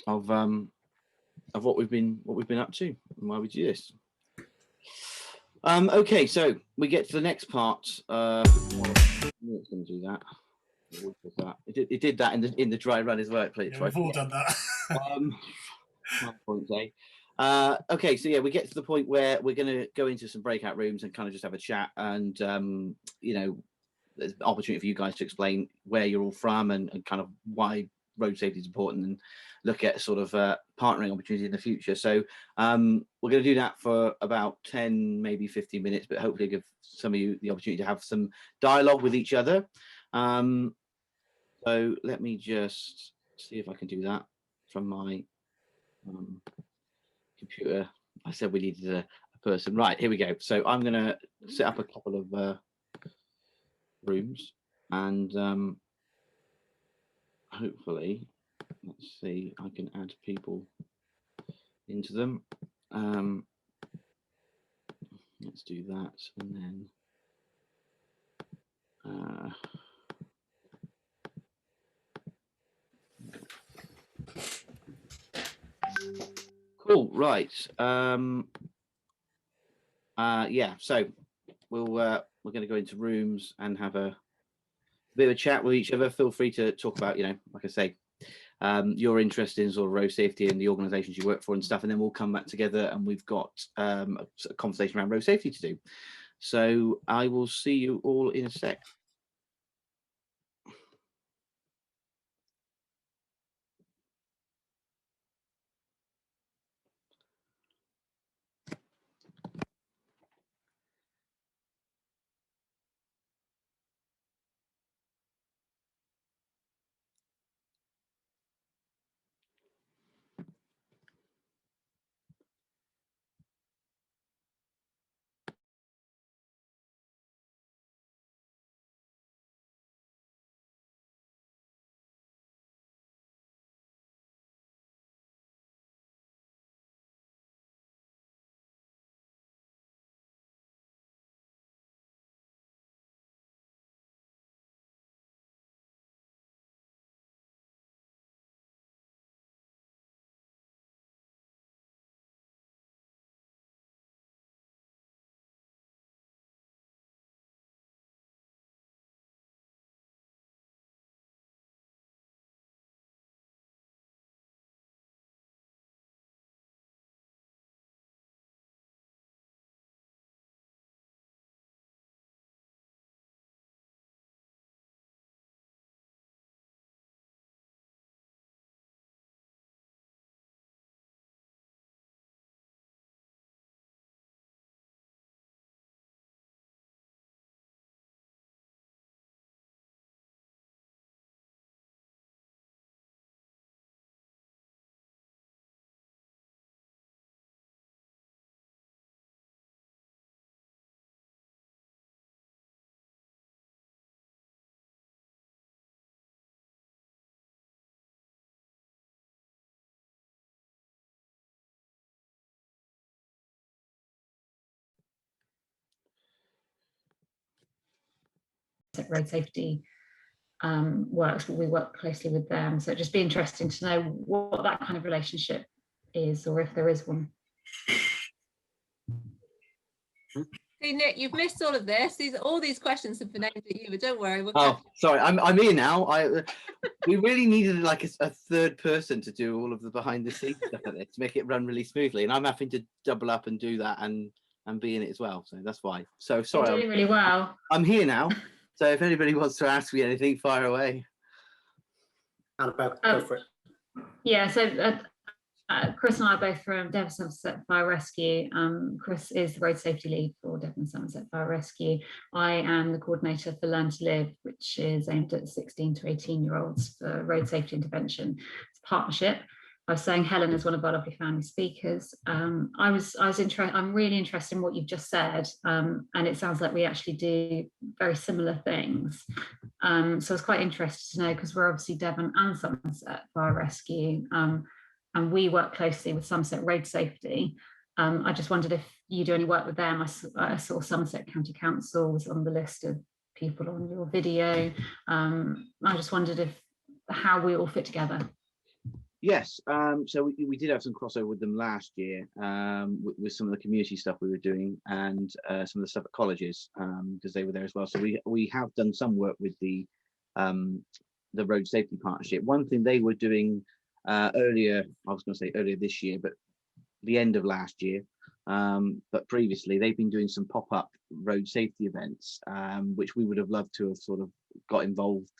of what we've been up to and why we do this. Okay, so we get to the next part. It's going to do that. What was that? It did that in the dry run as well. Yeah, we've all done that. 1.8. Okay, so yeah, we get to the point where we're going to go into some breakout rooms and kind of just have a chat, and you know, there's an opportunity for you guys to explain where you're all from and kind of why road safety is important, and look at sort of partnering opportunities in the future. So we're going to do that for about 10, maybe 15 minutes, but hopefully give some of you the opportunity to have some dialogue with each other. So let me just see if I can do that from my computer. I said we needed a person. Right, here we go. So I'm going to set up a couple of rooms, and hopefully, let's see, I can add people into them. Let's do that, and then cool. Right. Yeah. So we're going to go into rooms and have a bit of a chat with each other. Feel free to talk about, you know, like I say, your interest in sort of road safety and the organisations you work for and stuff, and then we'll come back together and we've got a conversation around road safety to do. So I will see you all in a sec. Somerset Road Safety works, but we work closely with them. So it'd just be interesting to know what that kind of relationship is, or if there is one. See, Nick, you've missed all of this. All these questions have been aimed at you, but don't worry. We'll Oh, sorry, I'm here now. We really needed like a third person to do all of the behind the scenes stuff like this, to make it run really smoothly, and I'm having to double up and do that and be in it as well. So that's why. So sorry, You're doing really well. I'm here now. So if anybody wants to ask me anything, fire away. Annabelle, go for it. Yeah, so Chris and I are both from Devon Somerset Fire Rescue. Chris is the road safety lead for Devon Somerset Fire Rescue. I am the coordinator for Learn to Live, which is aimed at 16 to 18-year-olds for road safety intervention. It's a partnership. I was saying Helen is one of our lovely family speakers. I'm really interested in what you've just said, and it sounds like we actually do very similar things. So I was quite interested to know, because we're obviously Devon and Somerset Fire Rescue, and we work closely with Somerset Road Safety. I just wondered if you do any work with them. I saw Somerset County Council was on the list of people on your video. I just wondered how we all fit together. Yes, so we did have some crossover with them last year, with some of the community stuff we were doing, and some of the stuff at colleges, because they were there as well. So we have done some work with the Road Safety Partnership. One thing they were doing earlier this year, but the end of last year, but previously they've been doing some pop-up road safety events, which we would have loved to have sort of got involved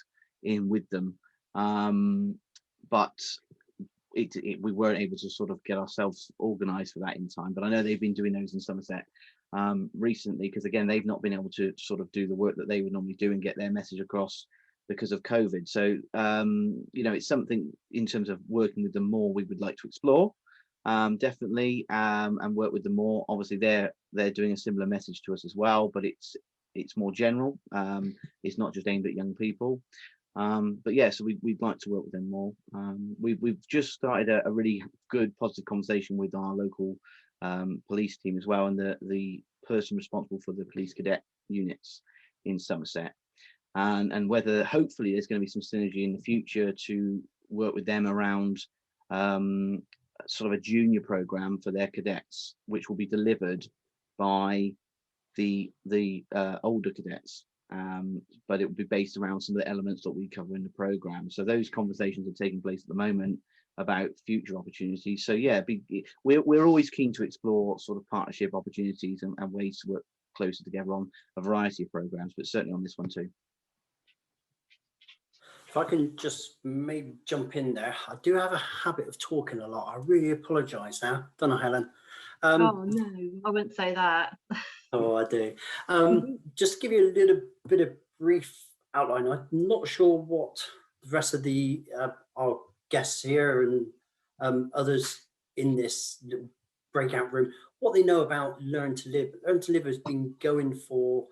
in with them, but we weren't able to sort of get ourselves organized for that in time. But I know they've been doing those in Somerset recently, because again, they've not been able to sort of do the work that they would normally do and get their message across because of COVID. So it's something in terms of working with them more we would like to explore, definitely, and work with them more. Obviously they're doing a similar message to us as well, but it's more general. It's not just aimed at young people. But yeah, so we'd like to work with them more. We've just started a really good positive conversation with our local police team as well, and the person responsible for the police cadet units in Somerset, and whether hopefully there's going to be some synergy in the future to work with them around sort of a junior program for their cadets, which will be delivered by the older cadets. But it will be based around some of the elements that we cover in the program. So those conversations are taking place at the moment about future opportunities. So yeah, we're always keen to explore sort of partnership opportunities and ways to work closer together on a variety of programs, but certainly on this one too. If I can just maybe jump in there, I do have a habit of talking a lot. I really apologise now, don't I, Helen? Oh no, I wouldn't say that. Oh, I do. Just to give you a little bit of brief outline. I'm not sure what the rest of our guests here and others in this breakout room, what they know about Learn to Live. Learn to Live has been going for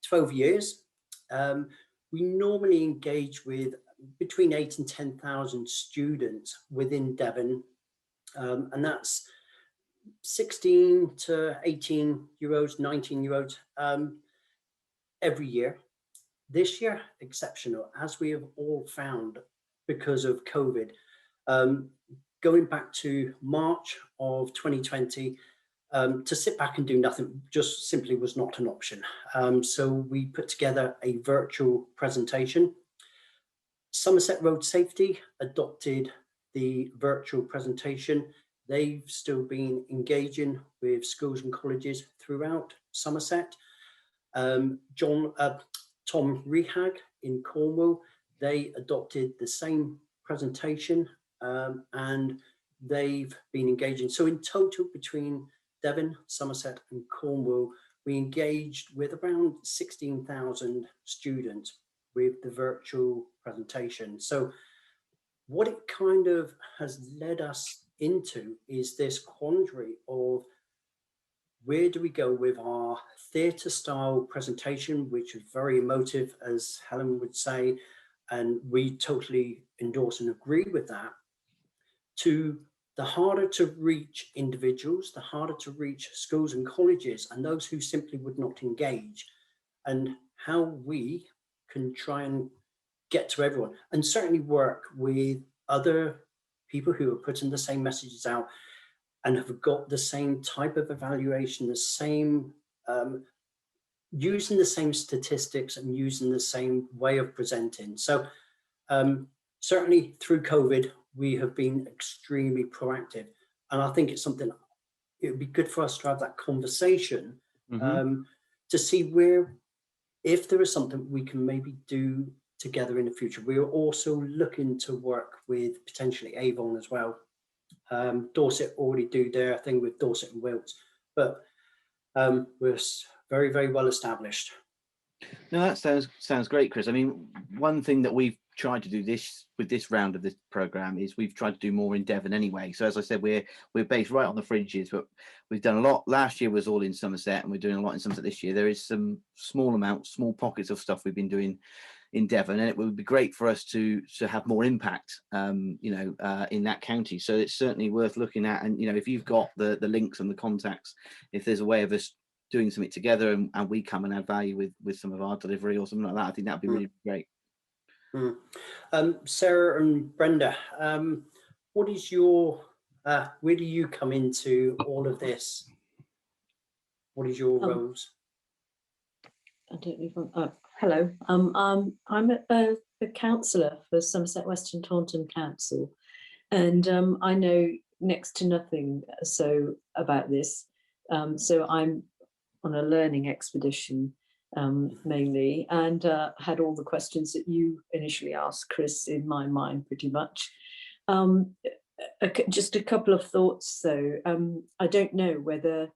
12 years. We normally engage with between 8,000 and 10,000 students within Devon, and that's 16 to 18-year-olds, 19-year-olds every year. This year, exceptional, as we have all found because of COVID. Going back to March of 2020, to sit back and do nothing just simply was not an option. So we put together a virtual presentation. Somerset Road Safety adopted the virtual presentation. They've still been engaging with schools and colleges throughout Somerset. Tom Rehag in Cornwall, they adopted the same presentation, and they've been engaging. So in total, between Devon, Somerset and Cornwall, we engaged with around 16,000 students with the virtual presentation. So what it kind of has led us into is this quandary of where do we go with our theatre style presentation, which is very emotive, as Helen would say, and we totally endorse and agree with that, to the harder to reach individuals, the harder to reach schools and colleges, and those who simply would not engage. And how we can try and get to everyone, and certainly work with other people who are putting the same messages out and have got the same type of evaluation, the same using the same statistics and using the same way of presenting. So certainly through COVID, we have been extremely proactive, and I think it's something it would be good for us to have that conversation to see where, if there is something we can maybe do together in the future. We are also looking to work with potentially Avon as well. Dorset already do their thing with Dorset and Wilts, but we're very, very well established. No, that sounds great, Chris. I mean, one thing that we've tried to do with this round of this program is we've tried to do more in Devon anyway. So as I said, we're based right on the fringes, but we've done a lot. Last year was all in Somerset, and we're doing a lot in Somerset this year. There is some small pockets of stuff we've been doing in Devon, and it would be great for us to have more impact, in that county. So it's certainly worth looking at. And if you've got the links and the contacts, if there's a way of us doing something together and we come and add value with some of our delivery or something like that, I think that'd be really great. Sarah and Brenda, what is your where do you come into all of this? What is your roles? I don't even. Hello. I'm a councillor for Somerset Western Taunton Council, and I know next to nothing about this. So I'm on a learning expedition mainly, and had all the questions that you initially asked, Chris, in my mind pretty much. Just a couple of thoughts though. I don't know whether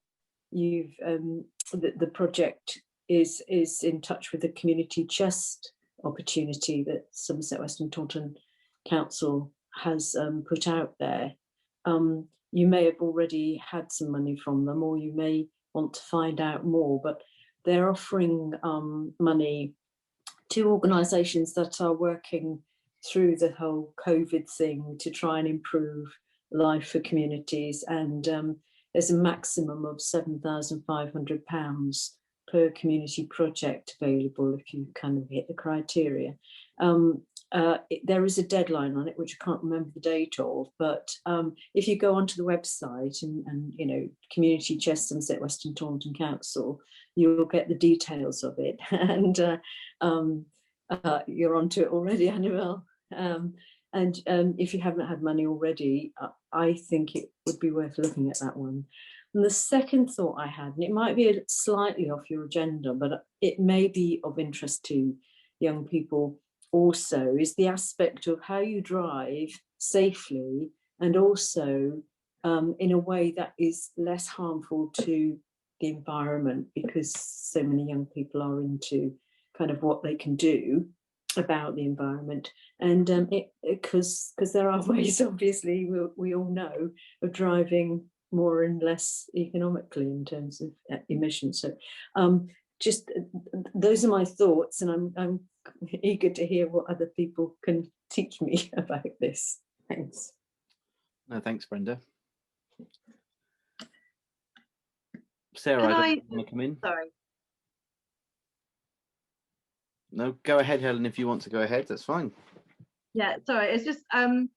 you've the project is in touch with the community chest opportunity that Somerset Western Taunton Council has put out there. You may have already had some money from them, or you may want to find out more, but they're offering money to organisations that are working through the whole COVID thing to try and improve life for communities. And there's a maximum of £7,500 per community project available if you kind of hit the criteria. There is a deadline on it, which I can't remember the date of, but if you go onto the website and Community Chest Somerset Western Taunton Council, you'll get the details of it. And you're onto it already, Annabelle. And if you haven't had money already, I think it would be worth looking at that one. And the second thought I had, and it might be slightly off your agenda, but it may be of interest to young people also, is the aspect of how you drive safely and also in a way that is less harmful to the environment, because so many young people are into kind of what they can do about the environment. And because there are ways, obviously, we all know, of driving more and less economically in terms of emissions. So just those are my thoughts, and I'm eager to hear what other people can teach me about this. Thanks. No, thanks, Brenda. Sarah, I don't want to come in. Sorry. No, go ahead, Helen. If you want to go ahead, that's fine. Yeah, sorry. It's just I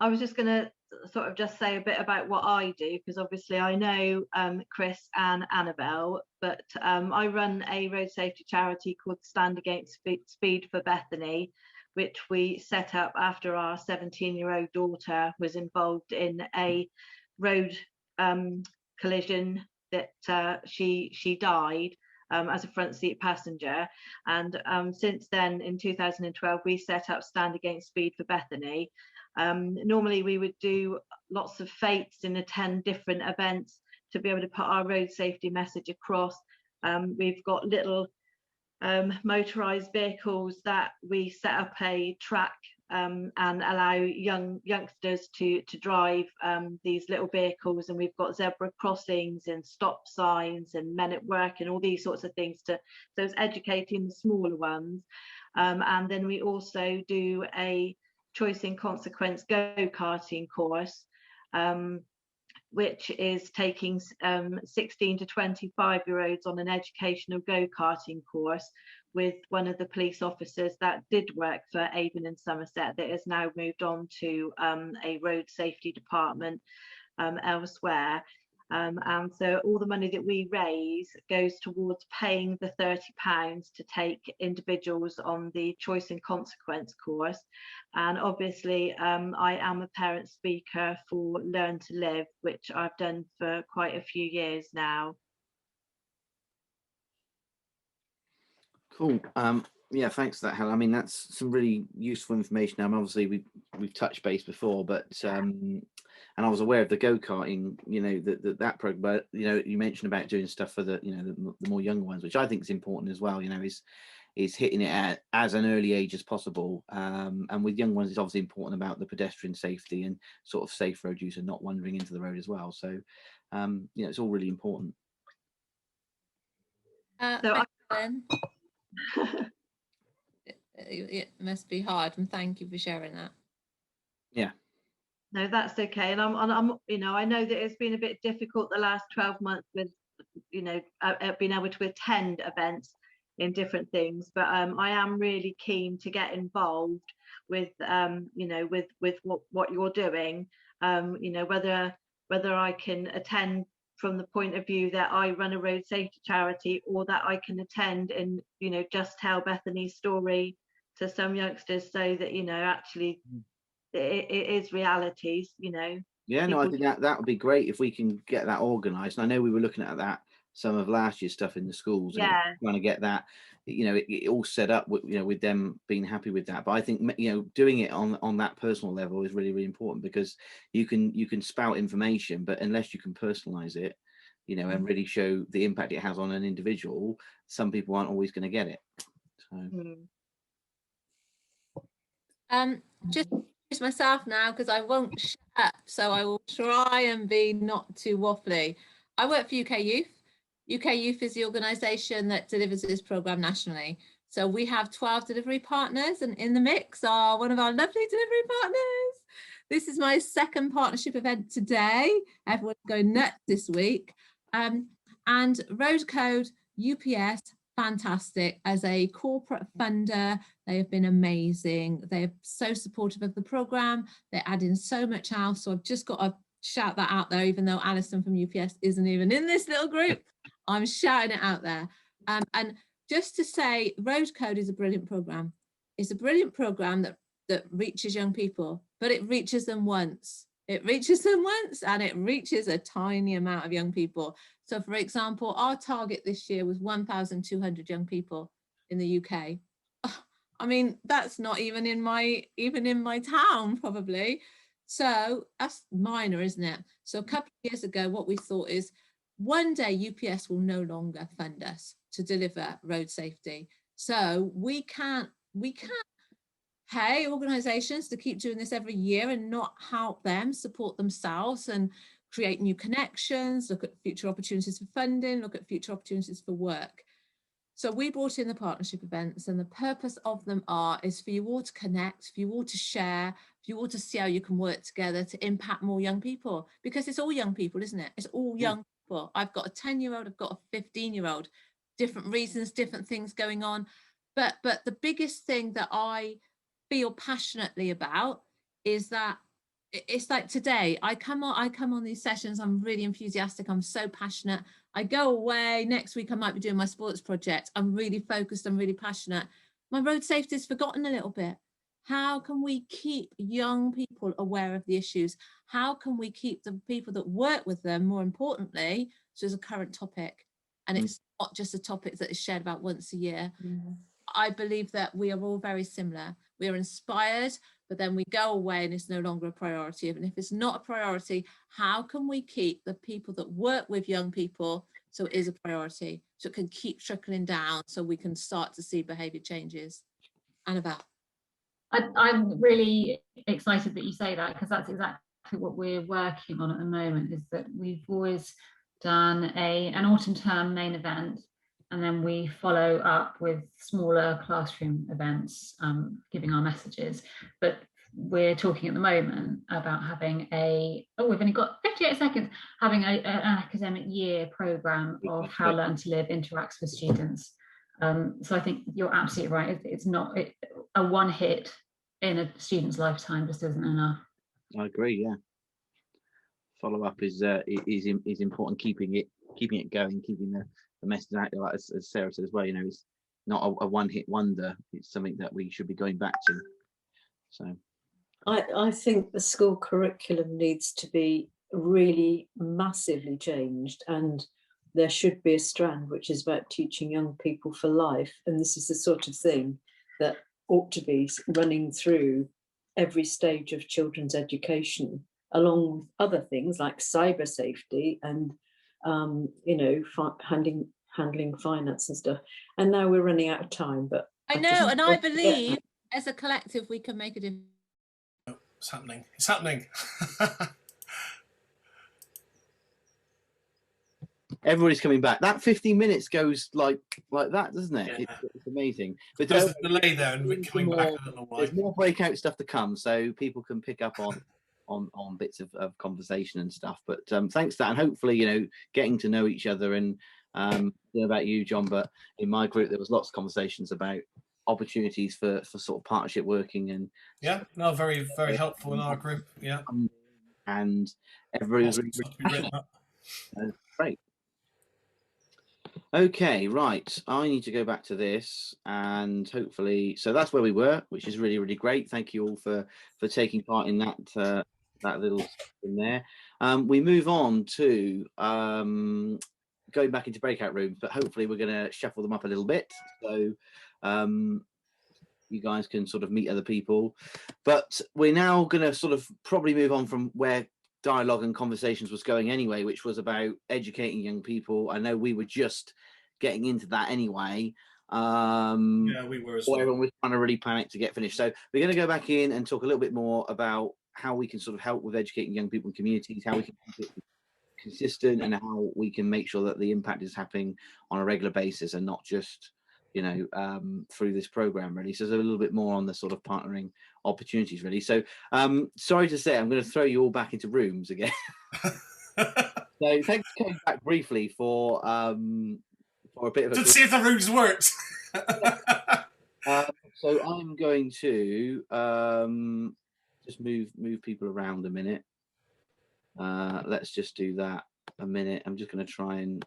was just going to sort of just say a bit about what I do, because obviously I know Chris and Annabelle, but I run a road safety charity called Stand Against Speed for Bethany, which we set up after our 17-year-old daughter was involved in a road collision that she died as a front seat passenger. And since then, in 2012, we set up Stand Against Speed for Bethany. Normally we would do lots of fetes and attend different events to be able to put our road safety message across. We've got little motorized vehicles that we set up a track and allow youngsters to drive these little vehicles, and we've got zebra crossings and stop signs and men at work and all these sorts of things so it's educating the smaller ones. And then we also do a choice in consequence go-karting course, which is taking 16 to 25-year-olds on an educational go-karting course with one of the police officers that did work for Avon and Somerset that has now moved on to a road safety department elsewhere. And so all the money that we raise goes towards paying the £30 to take individuals on the choice and consequence course. And obviously I am a parent speaker for Learn to Live, which I've done for quite a few years now. Cool. Yeah, thanks for that, Helen. I mean, that's some really useful information. Obviously we've touched base before, but and I was aware of the go-karting, you know, that program. But you know, you mentioned about doing stuff for the, you know, the more younger ones, which I think is important as well. You know, is hitting it at as an early age as possible. And with young ones, it's obviously important about the pedestrian safety and sort of safe road use and not wandering into the road as well. So, you know, it's all really important. It must be hard, and thank you for sharing that. Yeah. No, that's okay. And I'm you know, I know that it's been a bit difficult the last 12 months with, you know, being able to attend events in different things, but I am really keen to get involved with you know, with what you're doing, you know, whether I can attend from the point of view that I run a road safety charity, or that I can attend and, you know, just tell Bethany's story to some youngsters so that, you know, actually it is realities, you know. Yeah, no, I think that would be great if we can get that organised. And I know we were looking at that some of last year's stuff in the schools, and trying to get that, you know, it all set up with, you know, with them being happy with that. But I think, you know, doing it on that personal level is really, really important, because you can spout information, but unless you can personalize it, you know, and really show the impact it has on an individual, some people aren't always going to get it. So. Just myself now, because I won't shut up, so I will try and be not too waffly. I work for UK Youth. UK Youth is the organisation that delivers this programme nationally. So we have 12 delivery partners, and in the mix are one of our lovely delivery partners. This is my second partnership event today. Everyone's going nuts this week. And RoadCode, UPS, fantastic. As a corporate funder, they have been amazing. They are so supportive of the programme. They add in so much else. So I've just got to shout that out there, even though Alison from UPS isn't even in this little group. I'm shouting it out there. And just to say, RoadCode is a brilliant programme. It's a brilliant programme that reaches young people, but it reaches them once. It reaches them once, and it reaches a tiny amount of young people. So, for example, our target this year was 1,200 young people in the UK. I mean, that's not even in my town, probably. So that's minor, isn't it? So a couple of years ago, what we thought is, one day UPS will no longer fund us to deliver road safety. So we can't pay organisations to keep doing this every year and not help them support themselves and create new connections, look at future opportunities for funding, look at future opportunities for work. So we brought in the partnership events, and the purpose of them is for you all to connect, for you all to share, for you all to see how you can work together to impact more young people, because it's all young people, isn't it? It's all young people. I've got a 10-year-old, I've got a 15-year-old, different reasons, different things going on. But the biggest thing that I feel passionately about is that it's like today, I come on these sessions, I'm really enthusiastic, I'm so passionate. I go away, next week I might be doing my sports project. I'm really focused, I'm really passionate. My road safety is forgotten a little bit. How can we keep young people aware of the issues? How can we keep the people that work with them, more importantly, so it's a current topic, and it's not just a topic that is shared about once a year. I believe that we are all very similar. We are inspired, but then we go away and it's no longer a priority. And if it's not a priority, how can we keep the people that work with young people so it is a priority, so it can keep trickling down, so we can start to see behaviour changes? Annabelle. I'm really excited that you say that, because that's exactly what we're working on at the moment, is that we've always done an autumn term main event, and then we follow up with smaller classroom events, giving our messages. But we're talking at the moment about having we've only got 58 seconds, having an academic year program of how Learn to Live interacts with students. So I think you're absolutely right. It's not a one hit in a student's lifetime just isn't enough. I agree. Yeah. Follow up is important. Keeping it going, keeping the message out, like as Sarah said as well. You know, it's not a one hit wonder. It's something that we should be going back to. So, I think the school curriculum needs to be really massively changed, and there should be a strand which is about teaching young people for life. And this is the sort of thing that ought to be running through every stage of children's education, along with other things like cyber safety and, you know, handling finance and stuff. And now we're running out of time, but I know, and I believe as a collective we can make a difference. Oh, it's happening. It's happening. everybody's coming back. That 15 minutes goes like that, doesn't it? Yeah. It's amazing. But there's a delay there, and we're coming back. I don't know why. There's more breakout stuff to come, so people can pick up on bits of conversation and stuff. But thanks to that, and hopefully, you know, getting to know each other. And I don't know about you, John, but in my group there was lots of conversations about opportunities for sort of partnership working. And yeah, no, very helpful in our group. Yeah, and everybody was really great. Okay, right. I need to go back to this, and hopefully, so that's where we were, which is really great. Thank you all for taking part in that that little in there. We move on to going back into breakout rooms, but hopefully we're going to shuffle them up a little bit, so you guys can sort of meet other people. But we're now going to sort of probably move on from where dialogue and conversations was going anyway, which was about educating young people. I know we were just getting into that anyway. Yeah, we were as well. Everyone was trying to really panic to get finished. So we're going to go back in and talk a little bit more about how we can sort of help with educating young people in communities, how we can keep it consistent, and how we can make sure that the impact is happening on a regular basis and not just, you know, through this program really. So there's a little bit more on the sort of partnering opportunities really. So sorry to say, I'm going to throw you all back into rooms again. So thanks for coming back briefly for a bit of a... To see if the rooms worked. So I'm going to just move people around a minute. Let's just do that a minute. I'm just going to try and...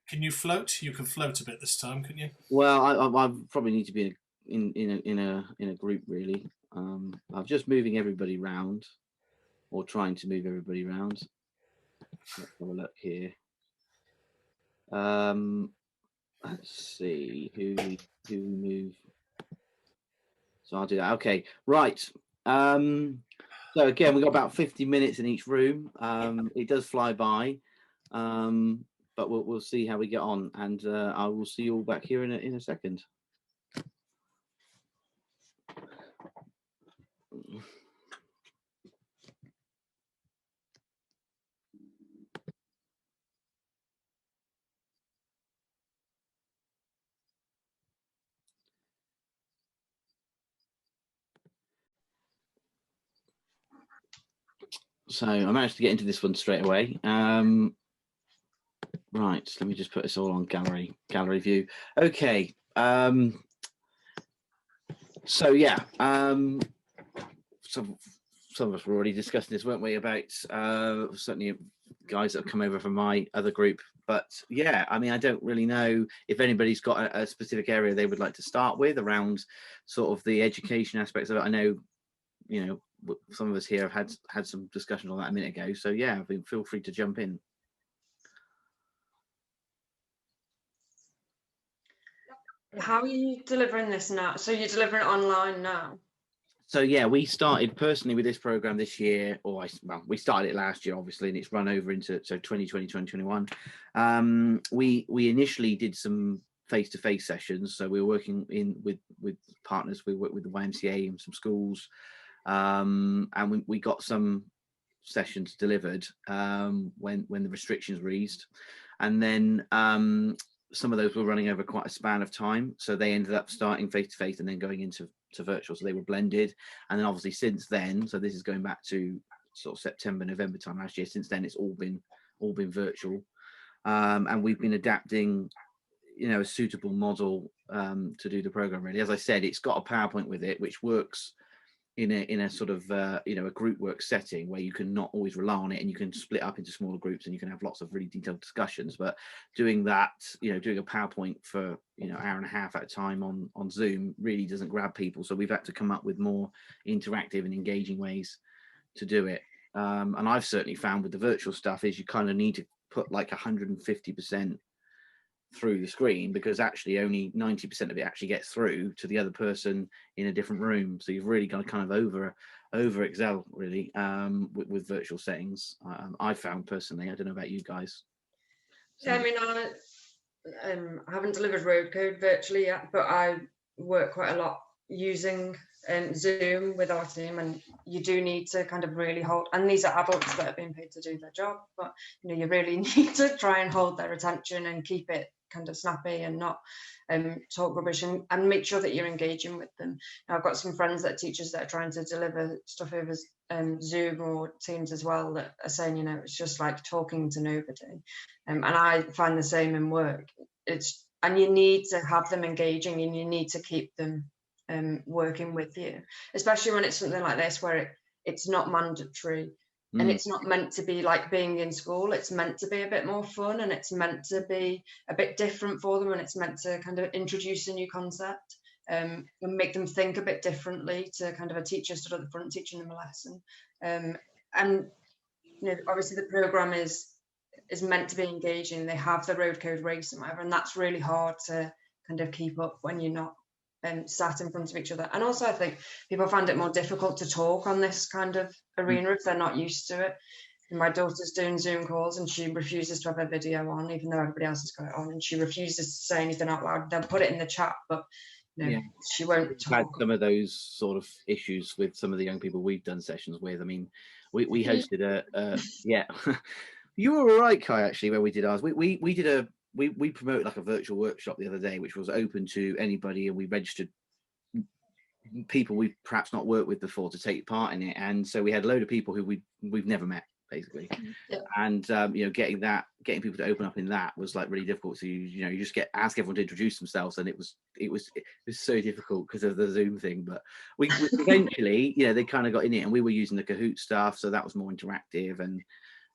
Can you float? You can float a bit this time, can you? Well, I probably need to be in a group really. I'm just moving everybody round, or trying to move everybody round. Let's have a look here. Let's see who we move. So I'll do that. Okay, right. So again, we've got about 50 minutes in each room. It does fly by. But we'll see how we get on, and I will see you all back here in a second. So I managed to get into this one straight away. Right, let me just put this all on gallery view. Okay. So yeah, some of us were already discussing this, weren't we, about certainly guys that have come over from my other group. But yeah, I mean, I don't really know if anybody's got a specific area they would like to start with around sort of the education aspects of it. I know, you know, some of us here have had some discussion on that a minute ago. So yeah, feel free to jump in. How are you delivering this now? So you're delivering it online now? So yeah, we started personally with this program this year, well, we started it last year, obviously, and it's run over into 2020, 2021. We initially did some face-to-face sessions, so we were working with partners. We worked with the YMCA and some schools, and we got some sessions delivered when the restrictions were eased, and then some of those were running over quite a span of time, so they ended up starting face-to-face and then going into to virtual, so they were blended. And then obviously since then, so this is going back to sort of September, November time last year, since then it's all been virtual. And we've been adapting, you know, a suitable model to do the program. Really, as I said, it's got a PowerPoint with it, which works in a sort of you know, a group work setting where you can not always rely on it, and you can split up into smaller groups and you can have lots of really detailed discussions. But doing that, you know, doing a PowerPoint for, you know, hour and a half at a time on Zoom really doesn't grab people. So we've had to come up with more interactive and engaging ways to do it. And I've certainly found with the virtual stuff is you kind of need to put like 150% through the screen, because actually only 90% of it actually gets through to the other person in a different room. So you've really got to kind of over excel really with virtual settings. I found personally, I don't know about you guys. So. Yeah, I mean, I haven't delivered road code virtually yet, but I work quite a lot using Zoom with our team, and you do need to kind of really hold, and these are adults that are being paid to do their job, but you know, you really need to try and hold their attention and keep it kind of snappy and not talk rubbish, and make sure that you're engaging with them. Now, I've got some friends that are teachers that are trying to deliver stuff over Zoom or Teams as well, that are saying, you know, it's just like talking to nobody. And I find the same in work. And you need to have them engaging, and you need to keep them working with you, especially when it's something like this where it's not mandatory. And it's not meant to be like being in school. It's meant to be a bit more fun, and it's meant to be a bit different for them, and it's meant to kind of introduce a new concept and make them think a bit differently to kind of a teacher stood at the front teaching them a lesson. And you know, obviously the program is meant to be engaging. They have the road code race and whatever, and that's really hard to kind of keep up when you're not sat in front of each other. And also I think people find it more difficult to talk on this kind of arena if they're not used to it. And my daughter's doing Zoom calls and she refuses to have her video on, even though everybody else has got it on, and she refuses to say anything out loud. They'll put it in the chat, but you know, she won't talk. Had some of those sort of issues with some of the young people we've done sessions with. I mean, we hosted a yeah. You were all right, Kai, actually, when we did ours. We promoted like a virtual workshop the other day, which was open to anybody, and we registered people we've perhaps not worked with before to take part in it. And so we had a load of people who we've never met, basically. Yeah. And you know, getting people to open up in that was like really difficult. So you know, you just ask everyone to introduce themselves, and it was so difficult because of the Zoom thing. But we eventually, you know, they kind of got in it, and we were using the Kahoot stuff, so that was more interactive. And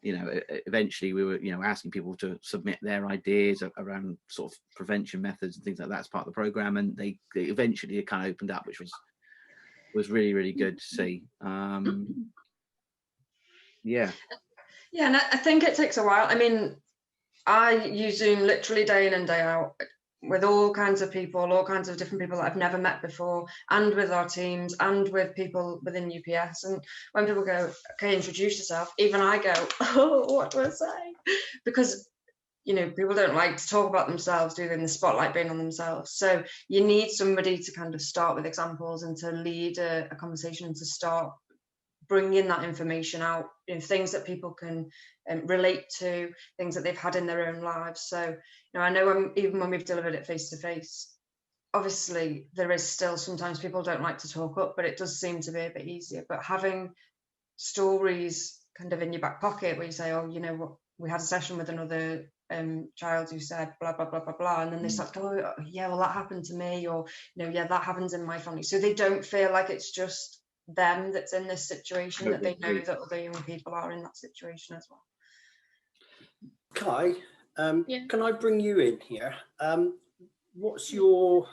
you know, eventually we were, you know, asking people to submit their ideas around sort of prevention methods and things like that as part of the program, and they eventually kind of opened up, which was really, really good to see. Yeah, and I think it takes a while. I mean, I use Zoom literally day in and day out with all kinds of people, all kinds of different people that I've never met before, and with our teams, and with people within UPS. And when people go, okay, introduce yourself, even I go, oh, what do I say? Because, you know, people don't like to talk about themselves, do they, in the spotlight being on themselves. So you need somebody to kind of start with examples and to lead a conversation, and to start bringing that information out, you know, things that people can relate to, things that they've had in their own lives. So, you know, I know even when we've delivered it face to face, obviously there is still sometimes people don't like to talk up, but it does seem to be a bit easier. But having stories kind of in your back pocket where you say, oh, you know what, we had a session with another child who said blah blah blah blah blah, and then they start to go, oh, yeah, well, that happened to me, or you know, yeah, that happens in my family. So they don't feel like it's just them that's in this situation, that they know that other young people are in that situation as well. Kai, can I bring you in here? What's your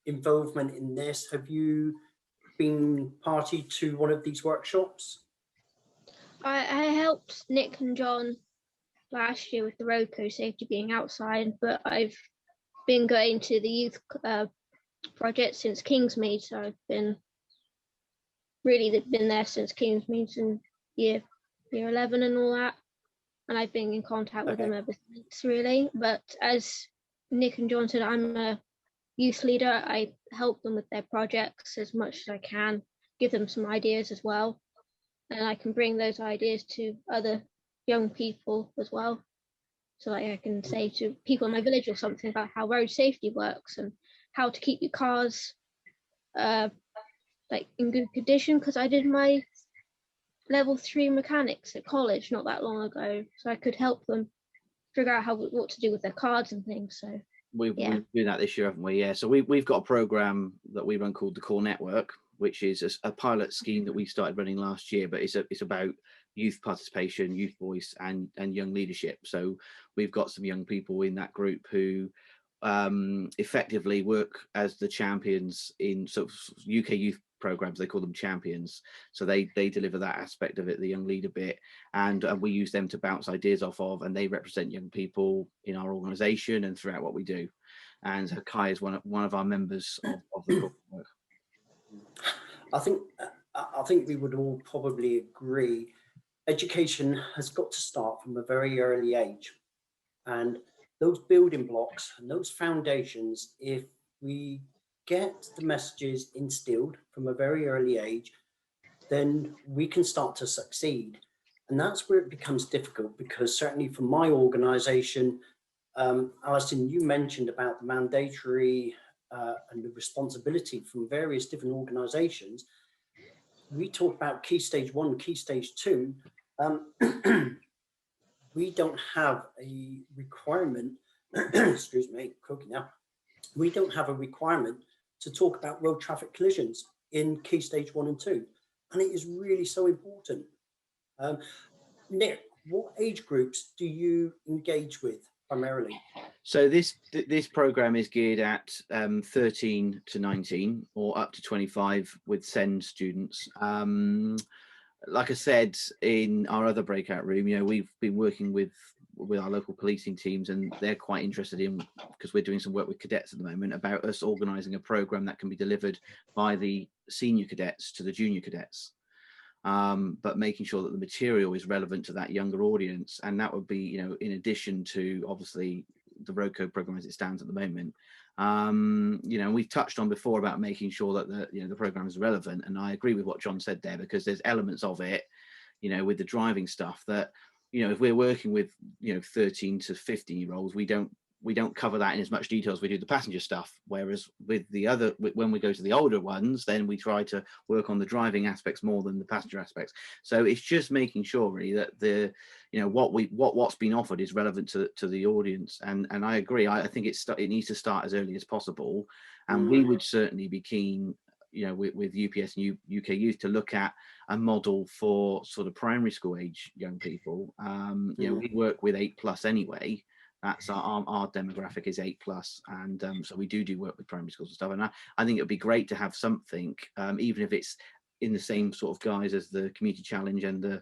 involvement in this? Have you been party to one of these workshops? I helped Nick and John last year with the road code safety being outside, but I've been going to the youth project since Kingsmead, so I've been there since Kingsmead in year 11 and all that, and I've been in contact with them ever since, really. But as Nick and John said, I'm a youth leader. I help them with their projects as much as I can, give them some ideas as well, and I can bring those ideas to other young people as well. So like I can say to people in my village or something about how road safety works and how to keep your cars like in good condition, because I did my level 3 mechanics at college not that long ago, so I could help them figure out what to do with their cards and things. So We've yeah. been doing that this year, haven't we? Yeah. So we've got a program that we run called the Core Network, which is a pilot scheme that we started running last year, but it's about youth participation, youth voice, and young leadership. So we've got some young people in that group who effectively work as the champions in sort of UK youth programs. They call them champions. So they deliver that aspect of it, the young leader bit, and we use them to bounce ideas off of, and they represent young people in our organisation and throughout what we do. And Kai is one of our members of the group. I think we would all probably agree education has got to start from a very early age, and those building blocks and those foundations, if we get the messages instilled from a very early age, then we can start to succeed. And that's where it becomes difficult, because certainly for my organisation, Alison, you mentioned about the mandatory and the responsibility from various different organisations. We talk about Key Stage 1, Key Stage 2. We don't have a requirement, excuse me, cooking now. We don't have a requirement to talk about road traffic collisions in Key Stage 1 and 2. And it is really so important. Nick, what age groups do you engage with primarily? So this program is geared at 13 to 19 or up to 25 with SEND students. Like I said in our other breakout room, you know, we've been working with our local policing teams, and they're quite interested in, because we're doing some work with cadets at the moment, about us organising a program that can be delivered by the senior cadets to the junior cadets, but making sure that the material is relevant to that younger audience. And that would be, you know, in addition to obviously the RoadCode program as it stands at the moment. You know, we've touched on before about making sure that the program is relevant, and I agree with what John said there, because there's elements of it, you know, with the driving stuff that, you know, if we're working with, you know, 13 to 15-year-olds, we don't cover that in as much detail as we do the passenger stuff. Whereas with the other, when we go to the older ones, then we try to work on the driving aspects more than the passenger aspects. So it's just making sure really that what's been offered is relevant to the audience. And I agree. I think it needs to start as early as possible. And we would certainly be keen, you know, with UPS and UK Youth to look at a model for sort of primary school age young people. You know, we work with 8+ anyway. That's our demographic is 8+, and so we do work with primary schools and stuff. And I think it would be great to have something, even if it's in the same sort of guise as the community challenge and the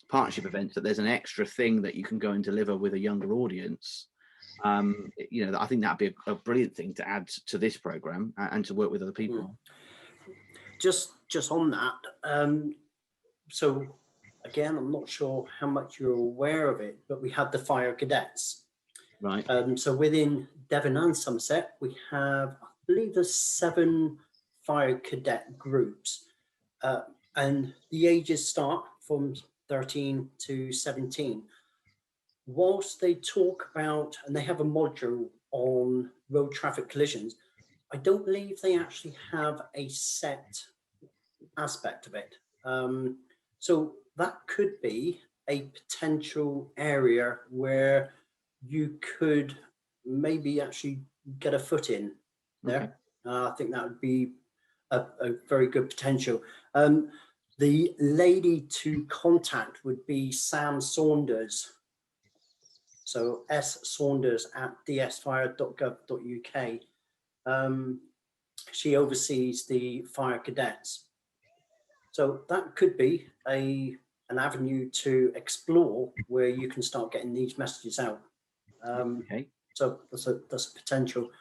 partnership events, that there's an extra thing that you can go and deliver with a younger audience. You know, I think that'd be a brilliant thing to add to this program and to work with other people. Just on that, so again, I'm not sure how much you're aware of it, but we had the fire cadets. Right. So within Devon and Somerset, we have, I believe there's 7 fire cadet groups, and the ages start from 13 to 17. Whilst they talk about, and they have a module on road traffic collisions, I don't believe they actually have a set aspect of it. So that could be a potential area where you could maybe actually get a foot in there. Okay. I think that would be a very good potential. The lady to contact would be Sam Saunders. So ssaunders@dsfire.gov.uk. She oversees the fire cadets. So that could be an avenue to explore where you can start getting these messages out. Okay. So that's a potential.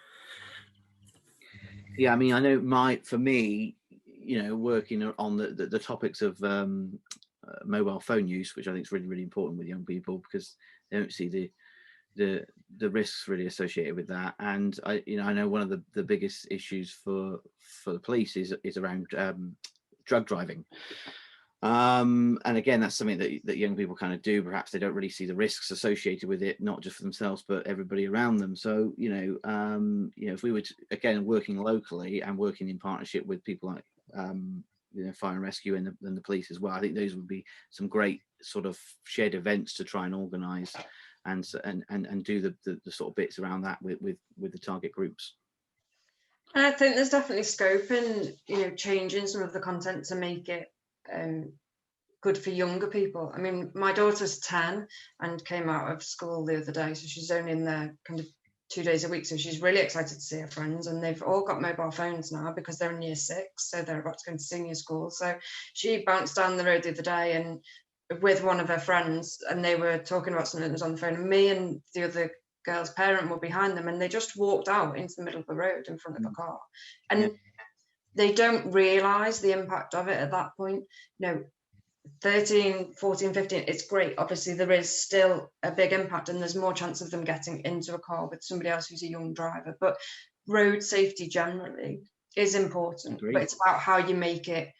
Yeah, I mean, I know for me, you know, working on the topics of mobile phone use, which I think is really, really important with young people, because they don't see the risks really associated with that. And I know one of the biggest issues for the police is around drug driving. And again, that's something that young people kind of do. Perhaps they don't really see the risks associated with it, not just for themselves, but everybody around them. So, if we were again working locally and working in partnership with people like, fire and rescue and the police as well, I think those would be some great sort of shared events to try and organise and do the sort of bits around that with the target groups. And I think there's definitely scope in, changing some of the content to make it good for younger people. I mean, my daughter's 10 and came out of school the other day, so she's only in there kind of 2 days a week, so she's really excited to see her friends, and they've all got mobile phones now because they're in year 6, so they're about to go into senior school. So she bounced down the road the other day and with one of her friends, and they were talking about something that was on the phone, and me and the other girl's parent were behind them, and they just walked out into the middle of the road in front of a car, and they don't realize the impact of it at that point. 13, 14, 15, it's great. Obviously, there is still a big impact, and there's more chance of them getting into a car with somebody else who's a young driver. But road safety generally is important. Agreed. But it's about how you make it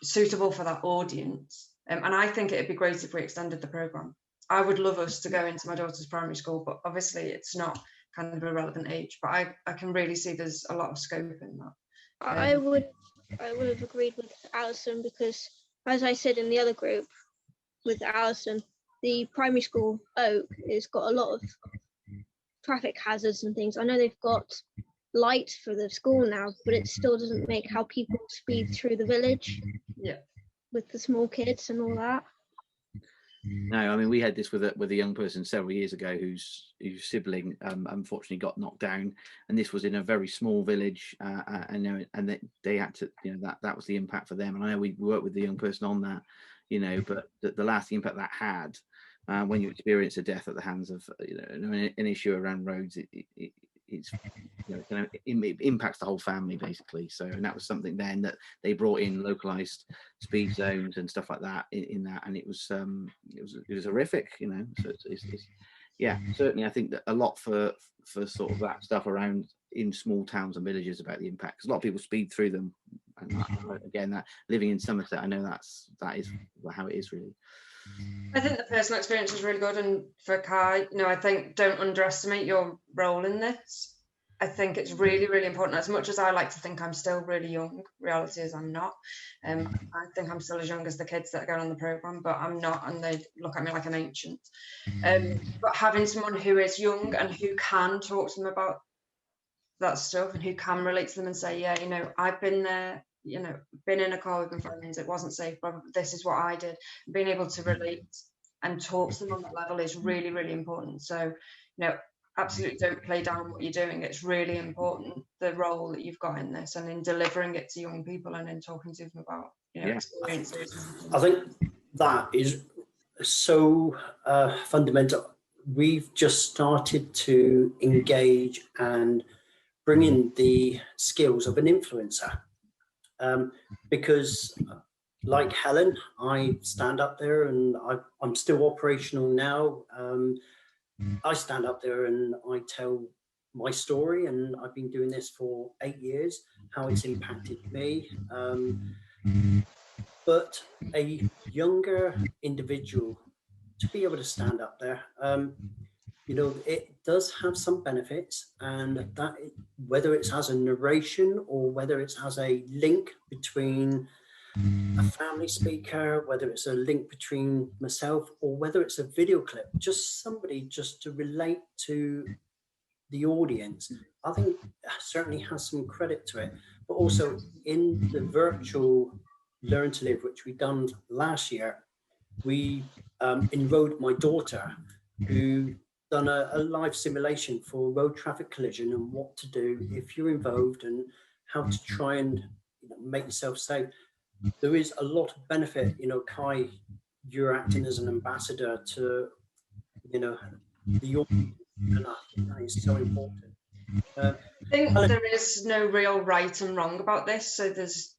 suitable for that audience. And I think it'd be great if we extended the programme. I would love us to go into my daughter's primary school, but obviously it's not kind of a relevant age. But I can really see there's a lot of scope in that. I would have agreed with Alison, because as I said in the other group with Alison, the primary school Oak has got a lot of traffic hazards and things. I know they've got lights for the school now, but it still doesn't make how people speed through the village. Yeah, with the small kids and all that. No, I mean, we had this with a young person several years ago whose sibling unfortunately got knocked down, and this was in a very small village, and they had to, that was the impact for them. And I know we worked with the young person on that, but the lasting impact that had when you experience a death at the hands of an issue around roads, it impacts the whole family basically. So, and that was something then that they brought in localized speed zones and stuff like that in that, and it was horrific, So it's certainly I think that a lot for sort of that stuff around in small towns and villages about the impact, because a lot of people speed through them, and again, that living in Somerset, I know that is how it is really. I think the personal experience was really good, and for Kai, I think don't underestimate your role in this. I think it's really, really important. As much as I like to think I'm still really young, reality is I'm not. I think I'm still as young as the kids that go on the programme, but I'm not, and they look at me like I'm ancient. But having someone who is young and who can talk to them about that stuff and who can relate to them and say, I've been there, been in a car with my friends, it wasn't safe, but this is what I did. Being able to relate and talk to them on that level is really, really important. So, absolutely don't play down what you're doing. It's really important, the role that you've got in this and in delivering it to young people and in talking to them about, experiences. I think that is so fundamental. We've just started to engage and bring in the skills of an influencer. Because like Helen, I stand up there and I'm still operational now. I stand up there and I tell my story, and I've been doing this for 8 years, how it's impacted me. But a younger individual to be able to stand up there, it does have some benefits, and that whether it's as a narration or whether it's as a link between a family speaker, whether it's a link between myself, or whether it's a video clip, just somebody just to relate to the audience, I think certainly has some credit to it. But also in the virtual Learn to Live, which we done last year, we enrolled my daughter, who done a live simulation for road traffic collision and what to do if you're involved and how to try and make yourself safe. There is a lot of benefit. Kai, you're acting as an ambassador to the audience, and I think that is so important. I think there is no real right and wrong about this, so there's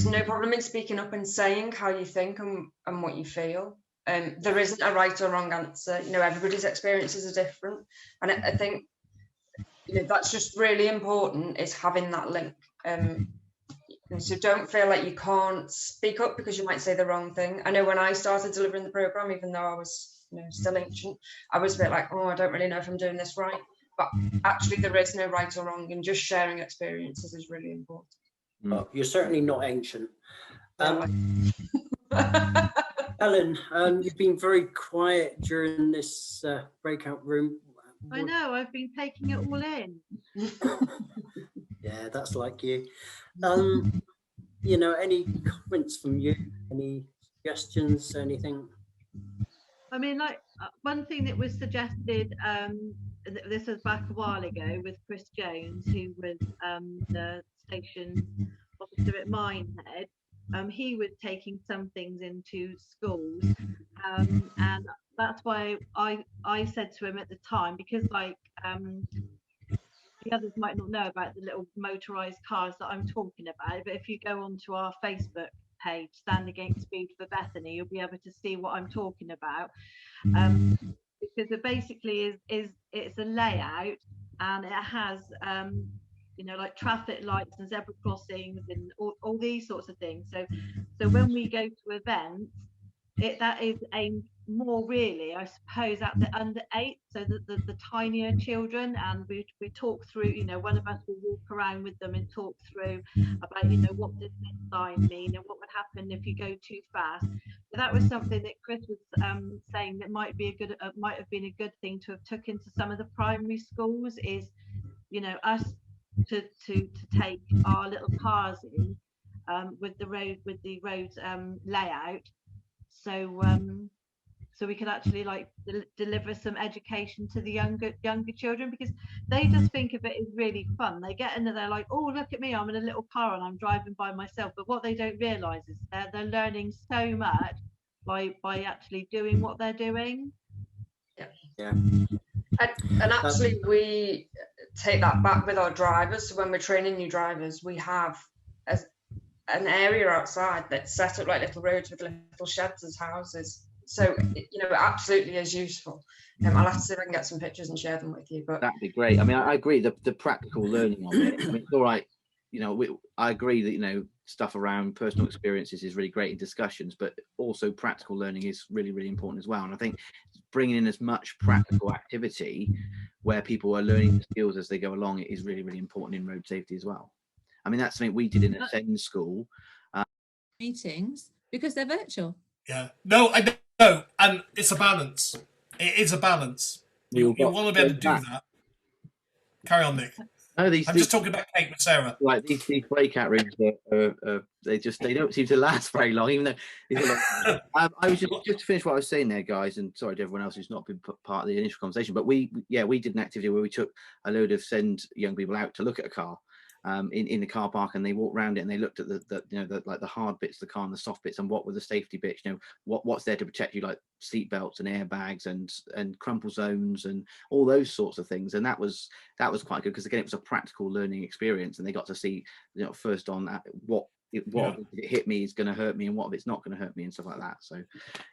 no problem in speaking up and saying how you think and what you feel. There isn't a right or wrong answer. Everybody's experiences are different, and I think that's just really important, is having that link. So don't feel like you can't speak up because you might say the wrong thing. I know when I started delivering the program, even though I was still ancient, I was a bit like, oh, I don't really know if I'm doing this right. But actually, there is no right or wrong, and just sharing experiences is really important. Well, you're certainly not ancient. Yeah, Ellen, you've been very quiet during this breakout room. I know, I've been taking it all in. Yeah, that's like you. Any comments from you? Any suggestions? Anything? I mean, like one thing that was suggested, this was back a while ago with Chris Jones, who was the station officer at Minehead. He was taking some things into schools, and that's why I said to him at the time, because like the others might not know about the little motorized cars that I'm talking about, but if you go onto our Facebook page, Stand Against Speed for Bethany, you'll be able to see what I'm talking about, because it basically is it's a layout, and it has like traffic lights and zebra crossings and all these sorts of things. So when we go to events, that is aimed more really, I suppose, at the under 8, so the tinier children, and we talk through, one of us will walk around with them and talk through about, what does this sign mean and what would happen if you go too fast. So that was something that Chris was saying that might have been a good thing to have took into some of the primary schools, is us to take our little cars in with the road layout, so we could actually like deliver some education to the younger children, because they just think of it as really fun. They get in there, they're like, oh, look at me, I'm in a little car and I'm driving by myself. But what they don't realize is they're learning so much by actually doing what they're doing. Yeah. And actually, we take that back with our drivers. So when we're training new drivers, we have an area outside that's set up like little roads with little sheds as houses. So it absolutely is useful. I'll have to see if I can get some pictures and share them with you. But that'd be great. I mean, I agree the practical learning on it. I mean, it's all right. I agree that stuff around personal experiences is really great in discussions, but also practical learning is really, really important as well. And I think bringing in as much practical activity where people are learning the skills as they go along is really, really important in road safety as well. I mean, that's something we did in a SEND school. Meetings, because they're virtual. Yeah. No, I know. And it's a balance. It is a balance. You want to be able to do that. Carry on, Nick. No, I'm just talking about Kate and Sarah. Like these breakout rooms, they don't seem to last very long, even though. I was just to finish what I was saying there, guys, and sorry to everyone else who's not been part of the initial conversation. But we did an activity where we took a load of SEND young people out to look at a car. In the car park, and they walked around it and they looked at the hard bits of the car and the soft bits, and what were the safety bits, what's there to protect you, like seat belts and airbags and crumple zones and all those sorts of things. And that was quite good, because again, it was a practical learning experience, and they got to see first on what if it hit me is going to hurt me, and what if it's not going to hurt me, and stuff like that. So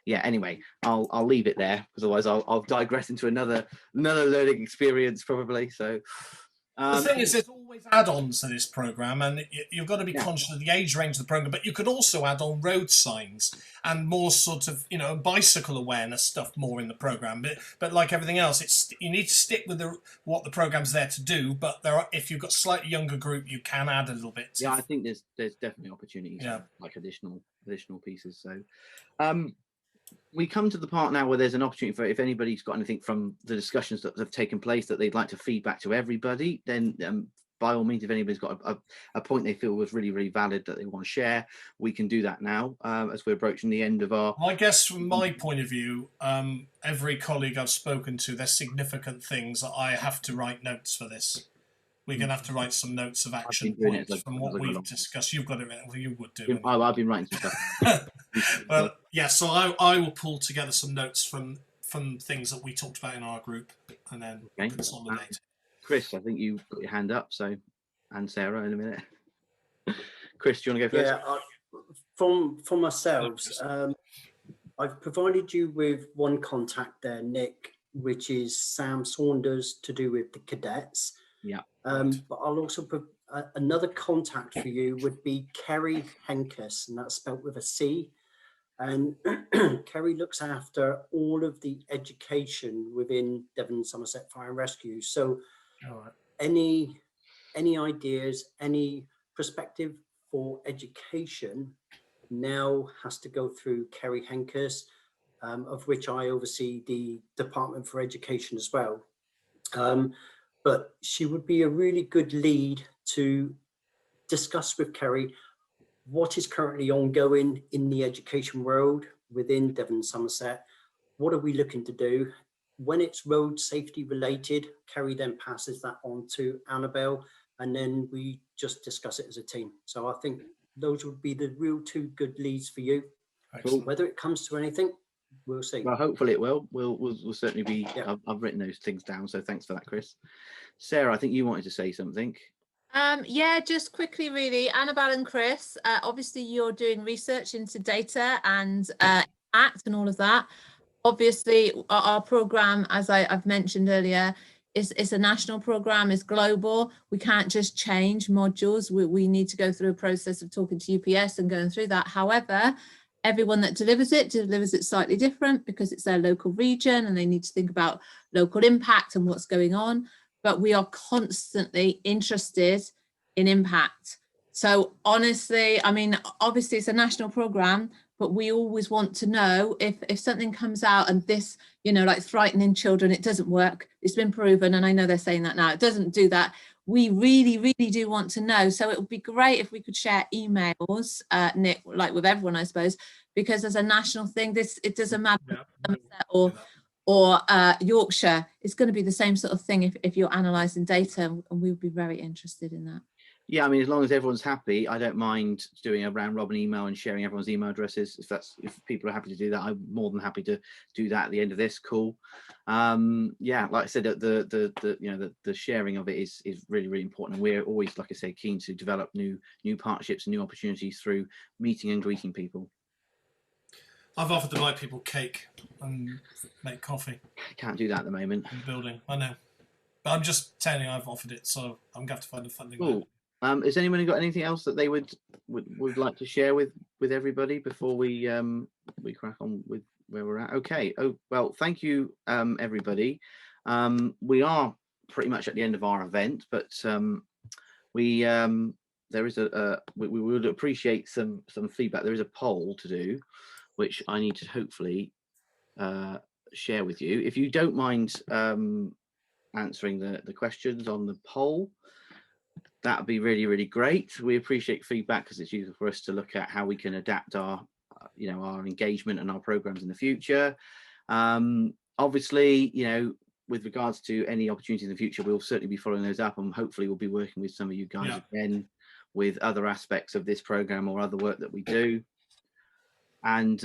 yeah, anyway, I'll leave it there, because otherwise I'll digress into another learning experience probably. So the thing is, there's always add-ons to this program, and you've got to be conscious of the age range of the program. But you could also add on road signs and more sort of bicycle awareness stuff more in the program. But like everything else, you need to stick with what the program's there to do. But if you've got a slightly younger group, you can add a little bit. I think there's definitely opportunities for like additional pieces. So we come to the part now where there's an opportunity for, if anybody's got anything from the discussions that have taken place that they'd like to feedback to everybody, then by all means, if anybody's got a point they feel was really, really valid that they want to share, we can do that now as we're approaching the end of our... I guess from my point of view, every colleague I've spoken to, there's significant things that I have to write notes for this. We're going to have to write some notes of action points from what we've discussed. You've got it written. Well, you would do. I've been writing some stuff. But yeah, so I will pull together some notes from things that we talked about in our group, and then consolidate. Chris, I think you've got your hand up, so, and Sarah in a minute. Chris, do you want to go first? Yeah, from ourselves, I've provided you with one contact there, Nick, which is Sam Saunders, to do with the cadets. Yeah. But I'll also another contact for you would be Kerry Henkus, and that's spelt with a C. And Kerry looks after all of the education within Devon and Somerset Fire and Rescue. So any ideas, any perspective for education now has to go through Kerry Henkus, of which I oversee the Department for Education as well. But she would be a really good lead to discuss with Kerry what is currently ongoing in the education world within Devon and Somerset. What are we looking to do? When it's road safety related, Kerry then passes that on to Annabelle, and then we just discuss it as a team. So I think those would be the real two good leads for you. Excellent. Whether it comes to anything, we'll see. Well, hopefully it will. We'll certainly be. Yeah. I've written those things down, so thanks for that, Chris. Sarah, I think you wanted to say something. Yeah, just quickly, really, Annabelle and Chris, obviously you're doing research into data and impact and all of that. Obviously, our program, as I've mentioned earlier, is a national program, is global. We can't just change modules. We need to go through a process of talking to UPS and going through that. However, everyone that delivers it slightly different because it's their local region and they need to think about local impact and what's going on. But we are constantly interested in impact. So honestly, I mean, obviously it's a national program, but we always want to know if something comes out and this, you know, like frightening children, it doesn't work. It's been proven. And I know they're saying that now, it doesn't do that. We really, really do want to know. So it would be great if we could share emails, Nick, like with everyone, I suppose, because as a national thing, it doesn't matter or Yorkshire, it's going to be the same sort of thing if you're analysing data, and we would be very interested in that. Yeah, I mean, as long as everyone's happy, I don't mind doing a round robin email and sharing everyone's email addresses. If people are happy to do that, I'm more than happy to do that at the end of this call. Yeah, like I said, the sharing of it is really, really important, and we're always, like I say, keen to develop new partnerships and new opportunities through meeting and greeting people. I've offered to buy people cake and make coffee. Can't do that at the moment. In the building, I know. But I'm just telling you, I've offered it, so I'm going to have to find the funding. Cool. Has anyone got anything else that they would like to share with everybody before we crack on with where we're at? Okay. Oh, well, thank you, everybody. We are pretty much at the end of our event, but we would appreciate some feedback. There is a poll to do, which I need to hopefully share with you. If you don't mind answering the questions on the poll, that would be really, really great. We appreciate feedback because it's useful for us to look at how we can adapt our engagement and our programs in the future. Obviously, with regards to any opportunities in the future, we'll certainly be following those up, and hopefully we'll be working with some of you guys again with other aspects of this program or other work that we do. And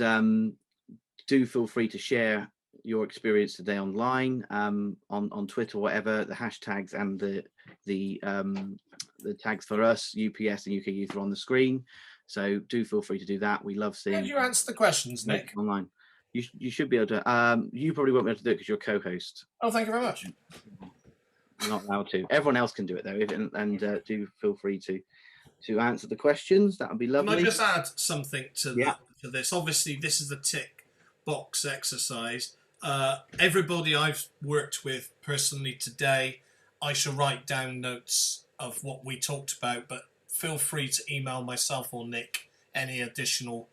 do feel free to share your experience today online, on Twitter, whatever. The hashtags and the tags for us, UPS and UK Youth, are on the screen. So do feel free to do that. We love seeing. Have you answered the questions, Nick? Online. You should be able to. You probably won't be able to do it because you're a co-host. Oh, thank you very much. You're not allowed to. Everyone else can do it though, and do feel free to answer the questions. That would be lovely. Can I just add something to this? Obviously, this is the tick box exercise. Everybody I've worked with personally today, I shall write down notes of what we talked about, but feel free to email myself or Nick any additional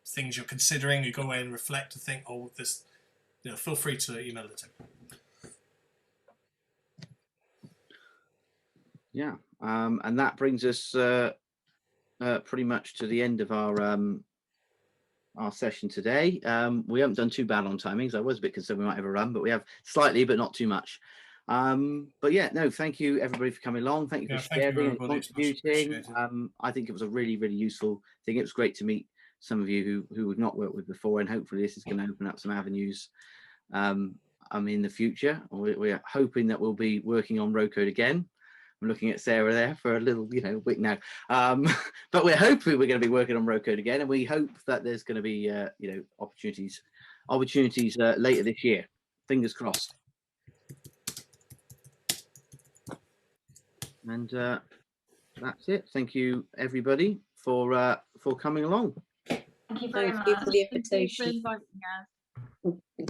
things you're considering. You go away and reflect and think, oh, this, feel free to email it to me. Yeah, and that brings us pretty much to the end of our session today. We haven't done too bad on timings. I was a bit concerned we might have a run, but we have slightly, but not too much. But yeah, no, thank you everybody for coming along. Thank you for sharing and contributing. I think it was a really, really useful thing. It was great to meet some of you who we've not worked with before, and hopefully this is going to open up some avenues in the future. We're hoping that we'll be working on RoadCode again. I'm looking at Sarah there for a little, week now. But we're hoping we're going to be working on RoadCode again, and we hope that there's going to be, opportunities later this year. Fingers crossed. And that's it. Thank you, everybody, for coming along. Thank you very Thank much. you for the Thank you for invitation. inviting us.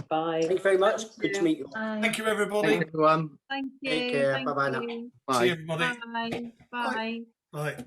Bye. Thank you very much. Good to meet you all. Bye. Thank you, everybody. Thank you, everyone. Thank you. Take care. Thank Bye-bye now. you. Bye. See you, everybody. Bye. Bye. Bye.